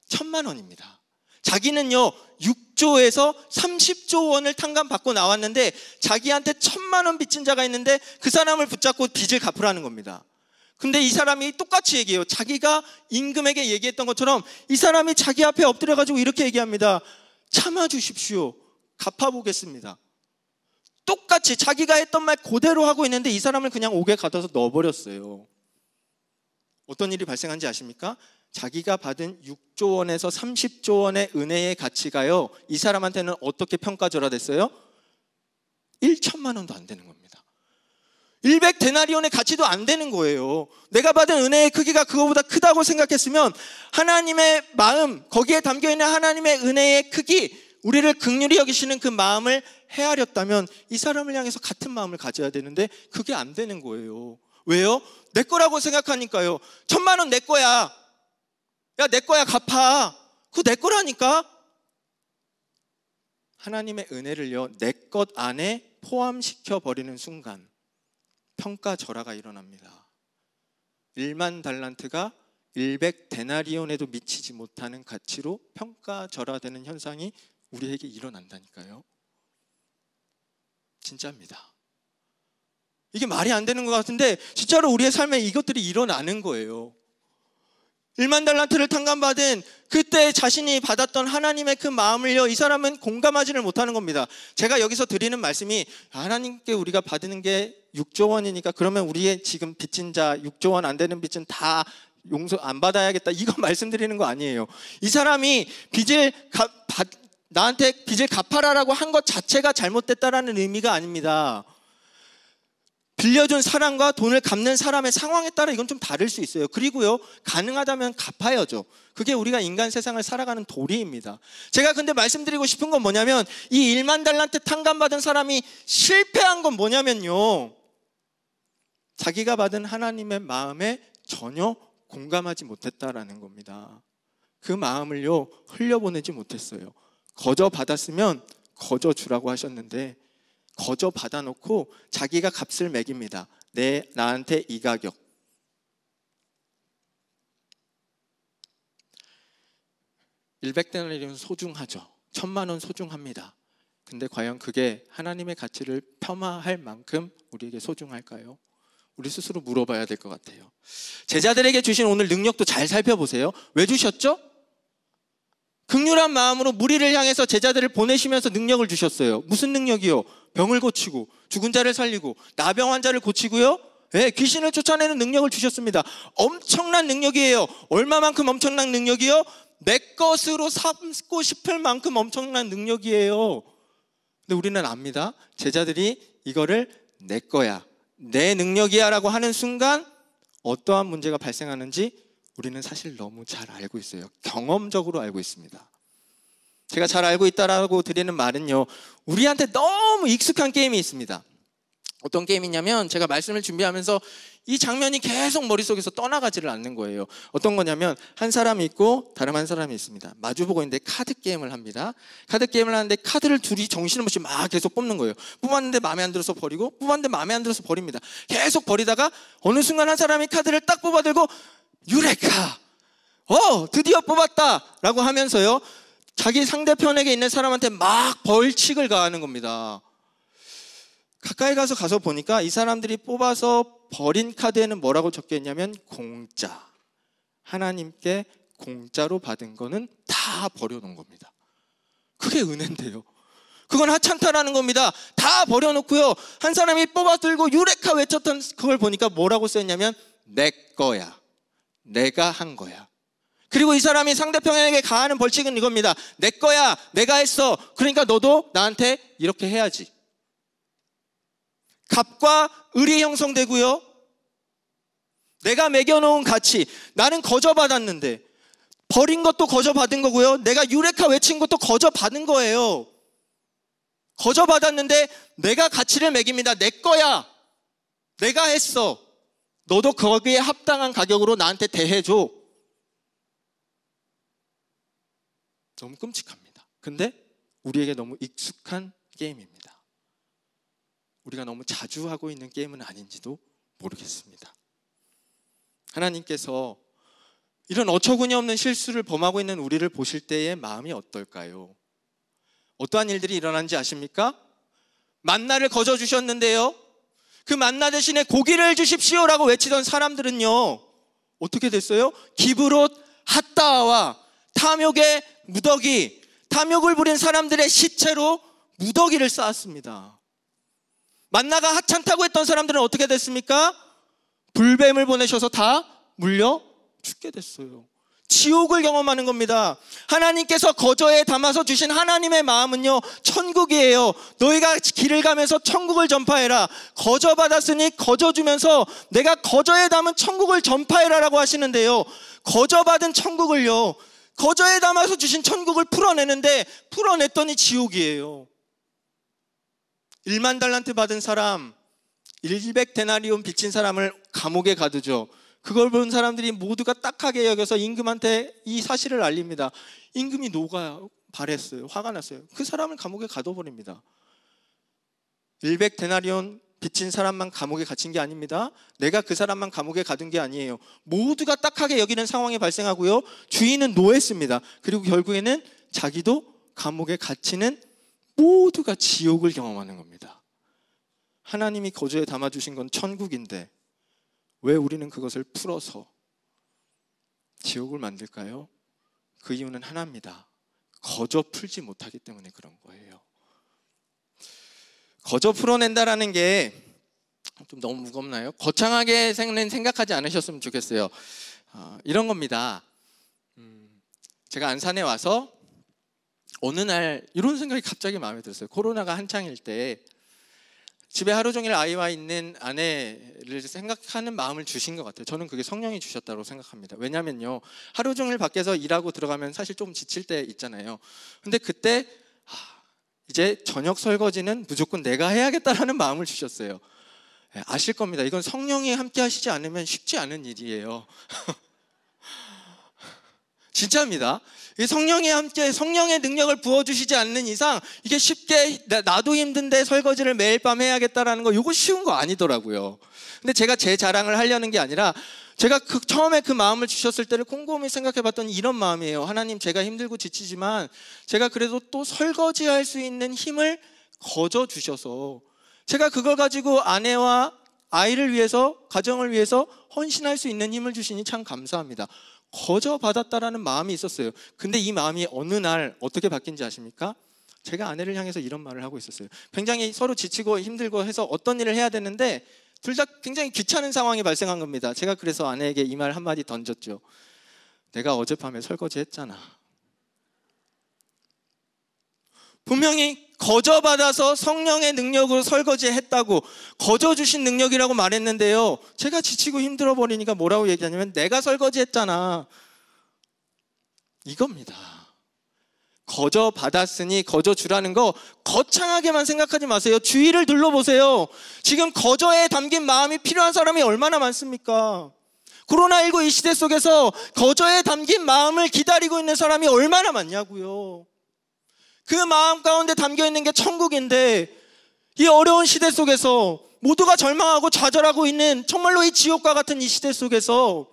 1000만 원입니다. 자기는요 6조에서 30조 원을 탕감받고 나왔는데 자기한테 1000만 원 빚진 자가 있는데 그 사람을 붙잡고 빚을 갚으라는 겁니다. 근데 이 사람이 똑같이 얘기해요. 자기가 임금에게 얘기했던 것처럼 이 사람이 자기 앞에 엎드려가지고 이렇게 얘기합니다. 참아주십시오, 갚아보겠습니다. 똑같이 자기가 했던 말 그대로 하고 있는데 이 사람을 그냥 옥에 가둬서 넣어버렸어요. 어떤 일이 발생한지 아십니까? 자기가 받은 6조 원에서 30조 원의 은혜의 가치가요, 이 사람한테는 어떻게 평가절하됐어요? 1천만 원도 안 되는 겁니다. 100데나리온의 가치도 안 되는 거예요. 내가 받은 은혜의 크기가 그거보다 크다고 생각했으면 하나님의 마음, 거기에 담겨있는 하나님의 은혜의 크기, 우리를 긍휼히 여기시는 그 마음을 헤아렸다면 이 사람을 향해서 같은 마음을 가져야 되는데 그게 안 되는 거예요. 왜요? 내 거라고 생각하니까요. 1000만 원 내 거야. 야, 내 거야, 갚아. 그거 내 거라니까. 하나님의 은혜를요, 내 것 안에 포함시켜 버리는 순간 평가절하가 일어납니다. 1만 달란트가 100데나리온에도 미치지 못하는 가치로 평가절하되는 현상이 우리에게 일어난다니까요. 진짜입니다. 이게 말이 안 되는 것 같은데 진짜로 우리의 삶에 이것들이 일어나는 거예요. 1만 달란트를 탕감받은 그때 자신이 받았던 하나님의 그 마음을요, 이 사람은 공감하지를 못하는 겁니다. 제가 여기서 드리는 말씀이 하나님께 우리가 받는 게 6조 원이니까 그러면 우리의 지금 빚진 자 6조 원 안 되는 빚은 다 용서 안 받아야겠다, 이거 말씀드리는 거 아니에요. 이 사람이 나한테 빚을 갚아라라고 한 것 자체가 잘못됐다라는 의미가 아닙니다. 빌려준 사람과 돈을 갚는 사람의 상황에 따라 이건 좀 다를 수 있어요. 그리고요, 가능하다면 갚아야죠. 그게 우리가 인간 세상을 살아가는 도리입니다. 제가 근데 말씀드리고 싶은 건 뭐냐면, 이 1만 달란트 탕감받은 사람이 실패한 건 뭐냐면요, 자기가 받은 하나님의 마음에 전혀 공감하지 못했다라는 겁니다. 그 마음을요, 흘려보내지 못했어요. 거저 받았으면 거저 주라고 하셨는데 거저 받아놓고 자기가 값을 매깁니다. 나한테 이 가격. $100데나리온 소중하죠. 1,000만 원 소중합니다. 근데 과연 그게 하나님의 가치를 폄하할 만큼 우리에게 소중할까요? 우리 스스로 물어봐야 될 것 같아요. 제자들에게 주신 오늘 능력도 잘 살펴보세요. 왜 주셨죠? 긍휼한 마음으로 무리를 향해서 제자들을 보내시면서 능력을 주셨어요. 무슨 능력이요? 병을 고치고 죽은 자를 살리고 나병 환자를 고치고요, 네, 귀신을 쫓아내는 능력을 주셨습니다. 엄청난 능력이에요. 얼마만큼 엄청난 능력이요? 내 것으로 삼고 싶을 만큼 엄청난 능력이에요. 근데 우리는 압니다. 제자들이 이거를 내 거야, 내 능력이야 라고 하는 순간 어떠한 문제가 발생하는지 우리는 사실 너무 잘 알고 있어요. 경험적으로 알고 있습니다. 제가 잘 알고 있다라고 드리는 말은요, 우리한테 너무 익숙한 게임이 있습니다. 어떤 게임이냐면, 제가 말씀을 준비하면서 이 장면이 계속 머릿속에서 떠나가지를 않는 거예요. 어떤 거냐면, 한 사람이 있고 다른 한 사람이 있습니다. 마주보고 있는데 카드 게임을 합니다. 카드 게임을 하는데 카드를 둘이 정신없이 막 계속 뽑는 거예요. 뽑았는데 마음에 안 들어서 버리고, 뽑았는데 마음에 안 들어서 버립니다. 계속 버리다가 어느 순간 한 사람이 카드를 딱 뽑아들고 유레카! 드디어 뽑았다! 라고 하면서요, 자기 상대편에게 있는 사람한테 막 벌칙을 가하는 겁니다. 가까이 가서 보니까 이 사람들이 뽑아서 버린 카드에는 뭐라고 적혀 있냐면 공짜. 하나님께 공짜로 받은 거는 다 버려놓은 겁니다. 그게 은혜인데요. 그건 하찮다라는 겁니다. 다 버려놓고요, 한 사람이 뽑아들고 유레카 외쳤던 그걸 보니까 뭐라고 써있냐면 내 거야, 내가 한 거야. 그리고 이 사람이 상대편에게 가하는 벌칙은 이겁니다. 내 거야, 내가 했어. 그러니까 너도 나한테 이렇게 해야지. 값과 을이 형성되고요, 내가 매겨놓은 가치, 나는 거저 받았는데 버린 것도 거저 받은 거고요, 내가 유레카 외친 것도 거저 받은 거예요. 거저 받았는데 내가 가치를 매깁니다. 내 거야, 내가 했어. 너도 거기에 합당한 가격으로 나한테 대해줘. 너무 끔찍합니다. 근데 우리에게 너무 익숙한 게임입니다. 우리가 너무 자주 하고 있는 게임은 아닌지도 모르겠습니다. 하나님께서 이런 어처구니 없는 실수를 범하고 있는 우리를 보실 때의 마음이 어떨까요? 어떠한 일들이 일어난지 아십니까? 만나를 거저 주셨는데요, 그 만나 대신에 고기를 주십시오라고 외치던 사람들은요, 어떻게 됐어요? 기브롯 핫다와 탐욕의 무더기, 탐욕을 부린 사람들의 시체로 무더기를 쌓았습니다. 만나가 하찮다고 했던 사람들은 어떻게 됐습니까? 불뱀을 보내셔서 다 물려 죽게 됐어요. 지옥을 경험하는 겁니다. 하나님께서 거저에 담아서 주신 하나님의 마음은요, 천국이에요. 너희가 길을 가면서 천국을 전파해라. 거저 받았으니 거저 주면서 내가 거저에 담은 천국을 전파해라 라고 하시는데요, 거저 받은 천국을요, 거저에 담아서 주신 천국을 풀어내는데 풀어냈더니 지옥이에요. 1만 달란트 받은 사람, 100데나리온 빚진 사람을 감옥에 가두죠. 그걸 본 사람들이 모두가 딱하게 여겨서 임금한테 이 사실을 알립니다. 임금이 녹아 발했어요. 화가 났어요. 그 사람을 감옥에 가둬버립니다. 100데나리온 빚진 사람만 감옥에 갇힌 게 아닙니다. 내가 그 사람만 감옥에 가둔 게 아니에요. 모두가 딱하게 여기는 상황이 발생하고요, 주인은 노했습니다. 그리고 결국에는 자기도 감옥에 갇히는, 모두가 지옥을 경험하는 겁니다. 하나님이 거저에 담아주신 건 천국인데 왜 우리는 그것을 풀어서 지옥을 만들까요? 그 이유는 하나입니다. 거저 풀지 못하기 때문에 그런 거예요. 거저 풀어낸다라는 게 좀 너무 무겁나요? 거창하게 생각하지 않으셨으면 좋겠어요. 이런 겁니다. 제가 안산에 와서 어느 날 이런 생각이 갑자기 마음에 들었어요. 코로나가 한창일 때 집에 하루 종일 아이와 있는 아내를 생각하는 마음을 주신 것 같아요. 저는 그게 성령이 주셨다고 생각합니다. 왜냐면요, 하루 종일 밖에서 일하고 들어가면 사실 좀 지칠 때 있잖아요. 근데 그때 이제 저녁 설거지는 무조건 내가 해야겠다라는 마음을 주셨어요. 아실 겁니다. 이건 성령이 함께 하시지 않으면 쉽지 않은 일이에요. 진짜입니다. 성령이 함께, 성령의 능력을 부어주시지 않는 이상 이게 쉽게 나도 힘든데 설거지를 매일 밤 해야겠다라는 거, 이거 쉬운 거 아니더라고요. 근데 제가 제 자랑을 하려는 게 아니라 제가 처음에 그 마음을 주셨을 때를 곰곰이 생각해 봤더니 이런 마음이에요. 하나님, 제가 힘들고 지치지만 제가 그래도 또 설거지할 수 있는 힘을 거저 주셔서 제가 그걸 가지고 아내와 아이를 위해서, 가정을 위해서 헌신할 수 있는 힘을 주시니 참 감사합니다. 거저 받았다라는 마음이 있었어요. 근데 이 마음이 어느 날 어떻게 바뀐지 아십니까? 제가 아내를 향해서 이런 말을 하고 있었어요. 굉장히 서로 지치고 힘들고 해서 어떤 일을 해야 되는데 둘 다 굉장히 귀찮은 상황이 발생한 겁니다. 제가 그래서 아내에게 이 말 한마디 던졌죠. 내가 어젯밤에 설거지 했잖아. 분명히 거저 받아서 성령의 능력으로 설거지 했다고, 거저 주신 능력이라고 말했는데요, 제가 지치고 힘들어 버리니까 뭐라고 얘기하냐면 내가 설거지 했잖아, 이겁니다. 거저 받았으니 거저 주라는 거 거창하게만 생각하지 마세요. 주위를 둘러보세요. 지금 거저에 담긴 마음이 필요한 사람이 얼마나 많습니까? 코로나19 이 시대 속에서 거저에 담긴 마음을 기다리고 있는 사람이 얼마나 많냐고요. 그 마음 가운데 담겨있는 게 천국인데, 이 어려운 시대 속에서 모두가 절망하고 좌절하고 있는 정말로 이 지옥과 같은 이 시대 속에서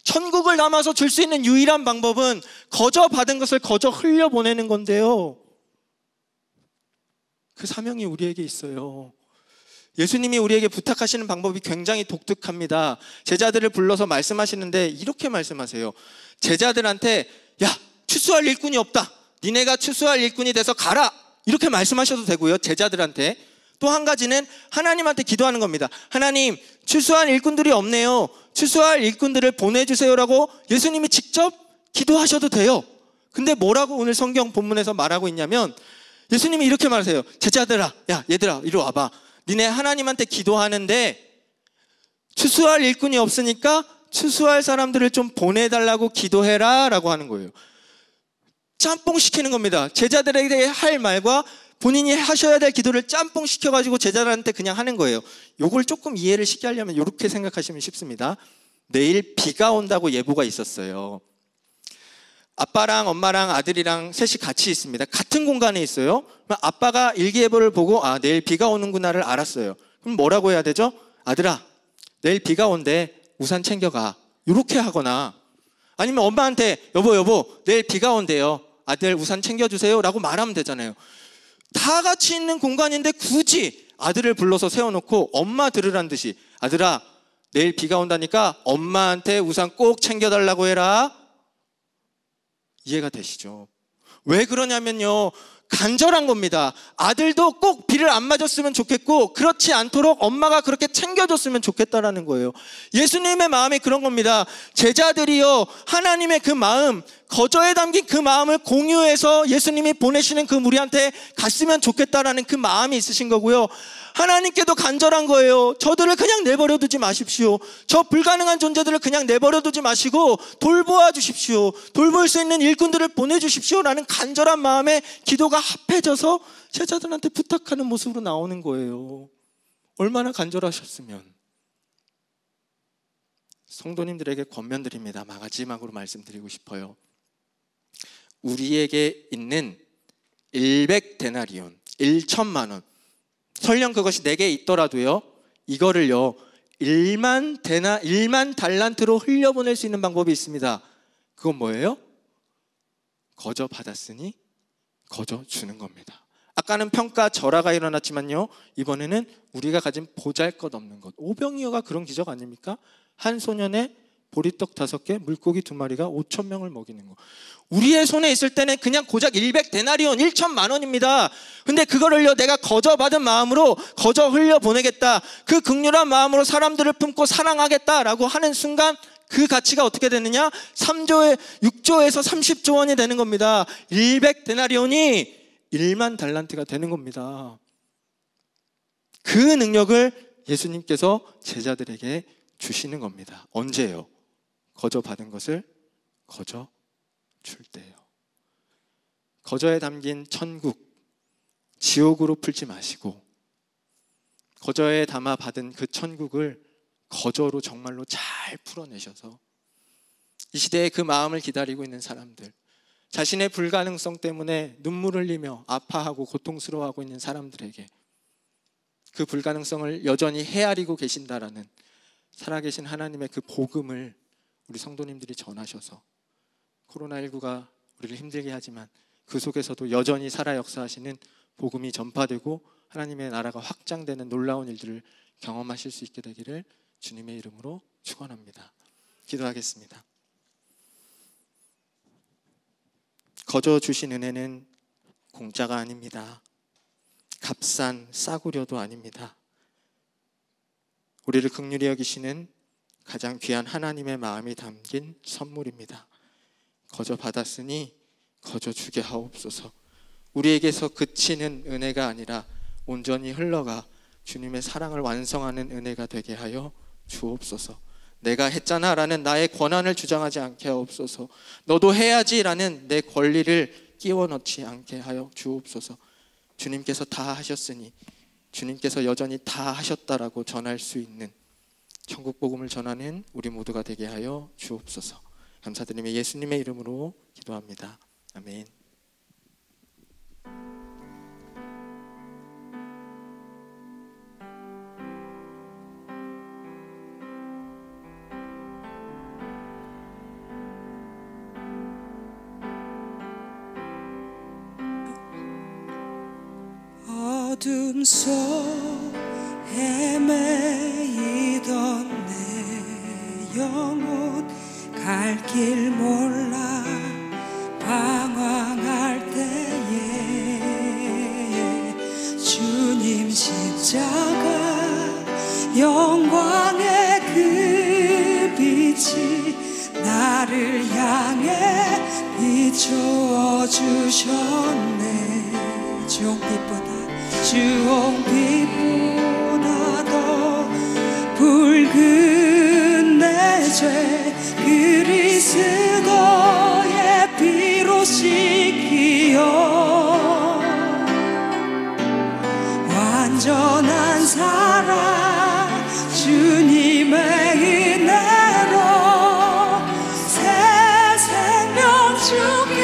천국을 담아서 줄 수 있는 유일한 방법은 거저 받은 것을 거저 흘려보내는 건데요, 그 사명이 우리에게 있어요. 예수님이 우리에게 부탁하시는 방법이 굉장히 독특합니다. 제자들을 불러서 말씀하시는데 이렇게 말씀하세요. 제자들한테 야, 추수할 일꾼이 없다, 니네가 추수할 일꾼이 돼서 가라, 이렇게 말씀하셔도 되고요. 제자들한테 또 한 가지는 하나님한테 기도하는 겁니다. 하나님, 추수할 일꾼들이 없네요. 추수할 일꾼들을 보내주세요라고 예수님이 직접 기도하셔도 돼요. 근데 뭐라고 오늘 성경 본문에서 말하고 있냐면, 예수님이 이렇게 말하세요. 제자들아, 야 얘들아 이리 와봐. 니네 하나님한테 기도하는데 추수할 일꾼이 없으니까 추수할 사람들을 좀 보내달라고 기도해라 라고 하는 거예요. 짬뽕 시키는 겁니다. 제자들에게 할 말과 본인이 하셔야 될 기도를 짬뽕 시켜가지고 제자들한테 그냥 하는 거예요. 요걸 조금 이해를 쉽게 하려면 이렇게 생각하시면 쉽습니다. 내일 비가 온다고 예보가 있었어요. 아빠랑 엄마랑 아들이랑 셋이 같이 있습니다. 같은 공간에 있어요. 그럼 아빠가 일기예보를 보고 내일 비가 오는구나를 알았어요. 그럼 뭐라고 해야 되죠? 아들아, 내일 비가 온대, 우산 챙겨가, 이렇게 하거나, 아니면 엄마한테 여보 내일 비가 온대요, 아들 우산 챙겨주세요 라고 말하면 되잖아요. 다 같이 있는 공간인데 굳이 아들을 불러서 세워놓고 엄마 들으란 듯이 아들아, 내일 비가 온다니까 엄마한테 우산 꼭 챙겨달라고 해라. 이해가 되시죠? 왜 그러냐면요, 간절한 겁니다. 아들도 꼭 비를 안 맞았으면 좋겠고, 그렇지 않도록 엄마가 그렇게 챙겨줬으면 좋겠다라는 거예요. 예수님의 마음이 그런 겁니다. 제자들이요, 하나님의 그 마음, 거저에 담긴 그 마음을 공유해서 예수님이 보내시는 그 무리한테 갔으면 좋겠다라는 그 마음이 있으신 거고요. 하나님께도 간절한 거예요. 저들을 그냥 내버려 두지 마십시오. 저 불가능한 존재들을 그냥 내버려 두지 마시고 돌보아 주십시오. 돌볼 수 있는 일꾼들을 보내주십시오 라는 간절한 마음에 기도가 합해져서 제자들한테 부탁하는 모습으로 나오는 거예요. 얼마나 간절하셨으면. 성도님들에게 권면드립니다. 마지막으로 말씀드리고 싶어요. 우리에게 있는 100데나리온, 1천만 원, 설령 그것이 내게 있더라도요, 이거를요 1만 달란트로 흘려보낼 수 있는 방법이 있습니다. 그건 뭐예요? 거저 받았으니 거저 주는 겁니다. 아까는 평가 절하가 일어났지만요, 이번에는 우리가 가진 보잘것없는 것, 오병이어가 그런 기적 아닙니까? 한 소년의 보리떡 5개, 물고기 2마리가 5,000명을 먹이는 거. 우리의 손에 있을 때는 그냥 고작 100데나리온, 1천만 원입니다. 근데 그거를요, 내가 거저 받은 마음으로 거저 흘려보내겠다, 그 극률한 마음으로 사람들을 품고 사랑하겠다라고 하는 순간 그 가치가 어떻게 되느냐? 6조에서 30조 원이 되는 겁니다. 100데나리온이 1만 달란트가 되는 겁니다. 그 능력을 예수님께서 제자들에게 주시는 겁니다. 언제요? 거저 받은 것을 거저 줄 때요. 거저에 담긴 천국, 지옥으로 풀지 마시고 거저에 담아 받은 그 천국을 거저로 정말로 잘 풀어내셔서 이 시대에 그 마음을 기다리고 있는 사람들, 자신의 불가능성 때문에 눈물을 흘리며 아파하고 고통스러워하고 있는 사람들에게 그 불가능성을 여전히 헤아리고 계신다라는 살아계신 하나님의 그 복음을 우리 성도님들이 전하셔서 코로나19가 우리를 힘들게 하지만 그 속에서도 여전히 살아 역사하시는 복음이 전파되고 하나님의 나라가 확장되는 놀라운 일들을 경험하실 수 있게 되기를 주님의 이름으로 축원합니다. 기도하겠습니다. 거저 주신 은혜는 공짜가 아닙니다. 값싼 싸구려도 아닙니다. 우리를 긍휼히 여기시는 가장 귀한 하나님의 마음이 담긴 선물입니다. 거저 받았으니 거저 주게 하옵소서. 우리에게서 그치는 은혜가 아니라 온전히 흘러가 주님의 사랑을 완성하는 은혜가 되게 하여 주옵소서. 내가 했잖아 라는 나의 권한을 주장하지 않게 하옵소서. 너도 해야지 라는 내 권리를 끼워 넣지 않게 하여 주옵소서. 주님께서 다 하셨으니 주님께서 여전히 다 하셨다라고 전할 수 있는 천국 복음을 전하는 우리 모두가 되게 하여 주옵소서. 감사드리며 예수님의 이름으로 기도합니다. 아멘. 어둠 속 헤매이던 내 영혼 갈 길 몰라 방황할 때에 주님 십자가 영광의 그 빛이 나를 향해 비추어 주셨네. 주홍빛보다 더 붉은 내 죄 그리스도의 피로 씻기어 완전한 사랑 주님의 은혜로 새 생명 주게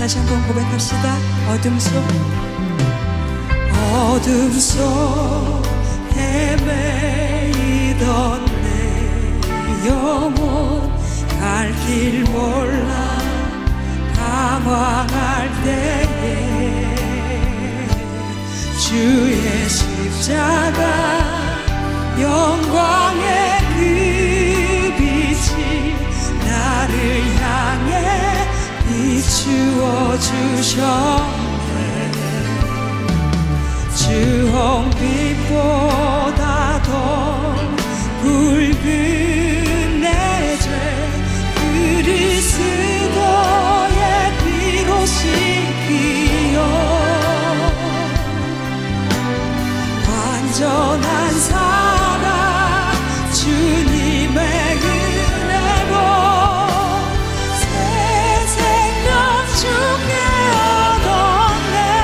다시 한번 고백합시다. 어둠 속 헤매이던 내 영혼 갈 길 몰라 방황할 때에 주의 십자가 영광의 그 빛이 나를 향해 비추어 주셨네. 주홍빛보다 더 붉은 내 죄 그리스도의 피로 씻기어 완전한 사랑 주님의 은혜로 주께 얻었네.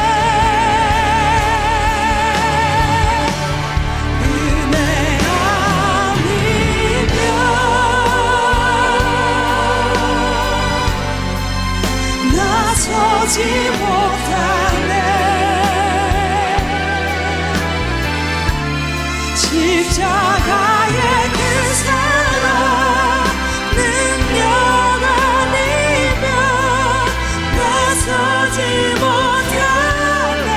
십자가의 그 사랑 능력 아니면 나서지 못하네.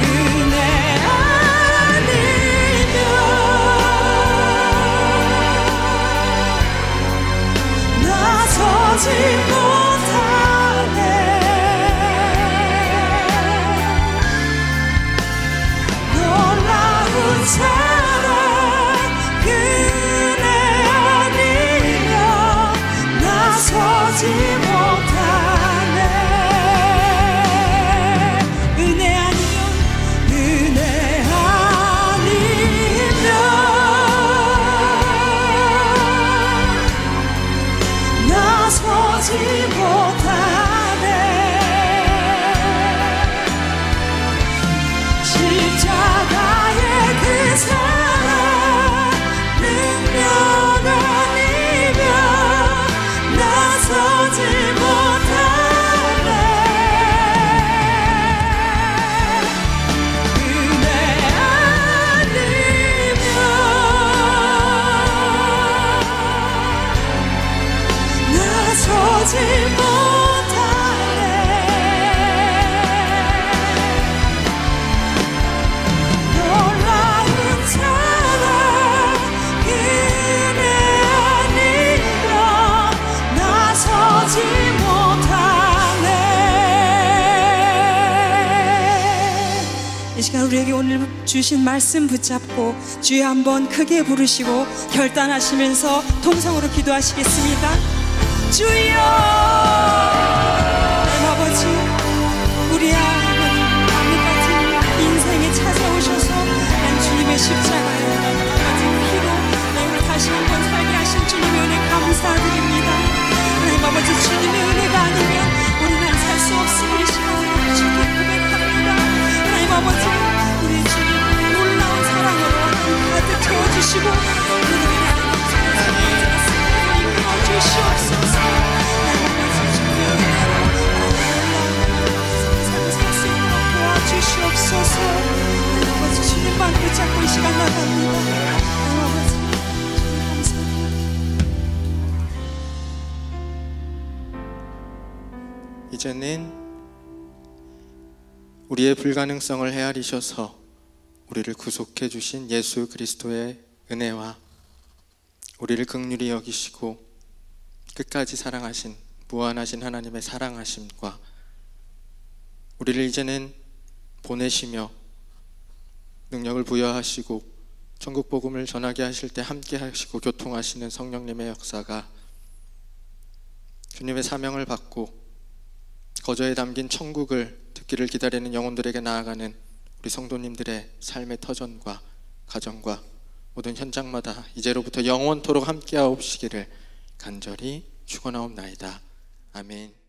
은혜 아니면 나서지 못하네. 놀라운 사랑 그네 아니면 나서지 못하네. 은혜 아니면 나서지 못하네. 십자가의 그 사랑 능력 아니면 나서지 못하네. 은혜 아니면 나서지 못하네. 놀라운 사랑 그네 아니면 나서지 못하네. 이 시간 우리에게 오늘 주신 말씀 붙잡고 주여 한번 크게 부르시고 결단하시면서 통성으로 기도하시겠습니다. 주여 아버지, 우리 아버지 나무 같은 인생에 찾아오셔서 난 주님의 십자가에 아버지 피로 나를 다시 한번 살게 하신 주님의 은혜 감사드립니다. 하나님 아버지, 주님의 은혜가 아니면 우리는 살 수 없음을 이 시간으로 주께 고백합니다. 하나님 아버지, 우리 주님 놀라운 사랑으로 가득 채워주시고 우리를 주시옵소서. 주시옵소서. 아버지, 주님만 붙잡고 이 시간 나갑니다. 아버지, 주님 감사합니다. 이제는 우리의 불가능성을 헤아리셔서 우리를 구속해 주신 예수 그리스도의 은혜와 우리를 긍휼히 여기시고 끝까지 사랑하신 무한하신 하나님의 사랑하심과 우리를 이제는 보내시며 능력을 부여하시고 천국 복음을 전하게 하실 때 함께 하시고 교통하시는 성령님의 역사가 주님의 사명을 받고 거저에 담긴 천국을 듣기를 기다리는 영혼들에게 나아가는 우리 성도님들의 삶의 터전과 가정과 모든 현장마다 이제로부터 영원토록 함께하옵시기를 간절히 축원하옵나이다. 아멘.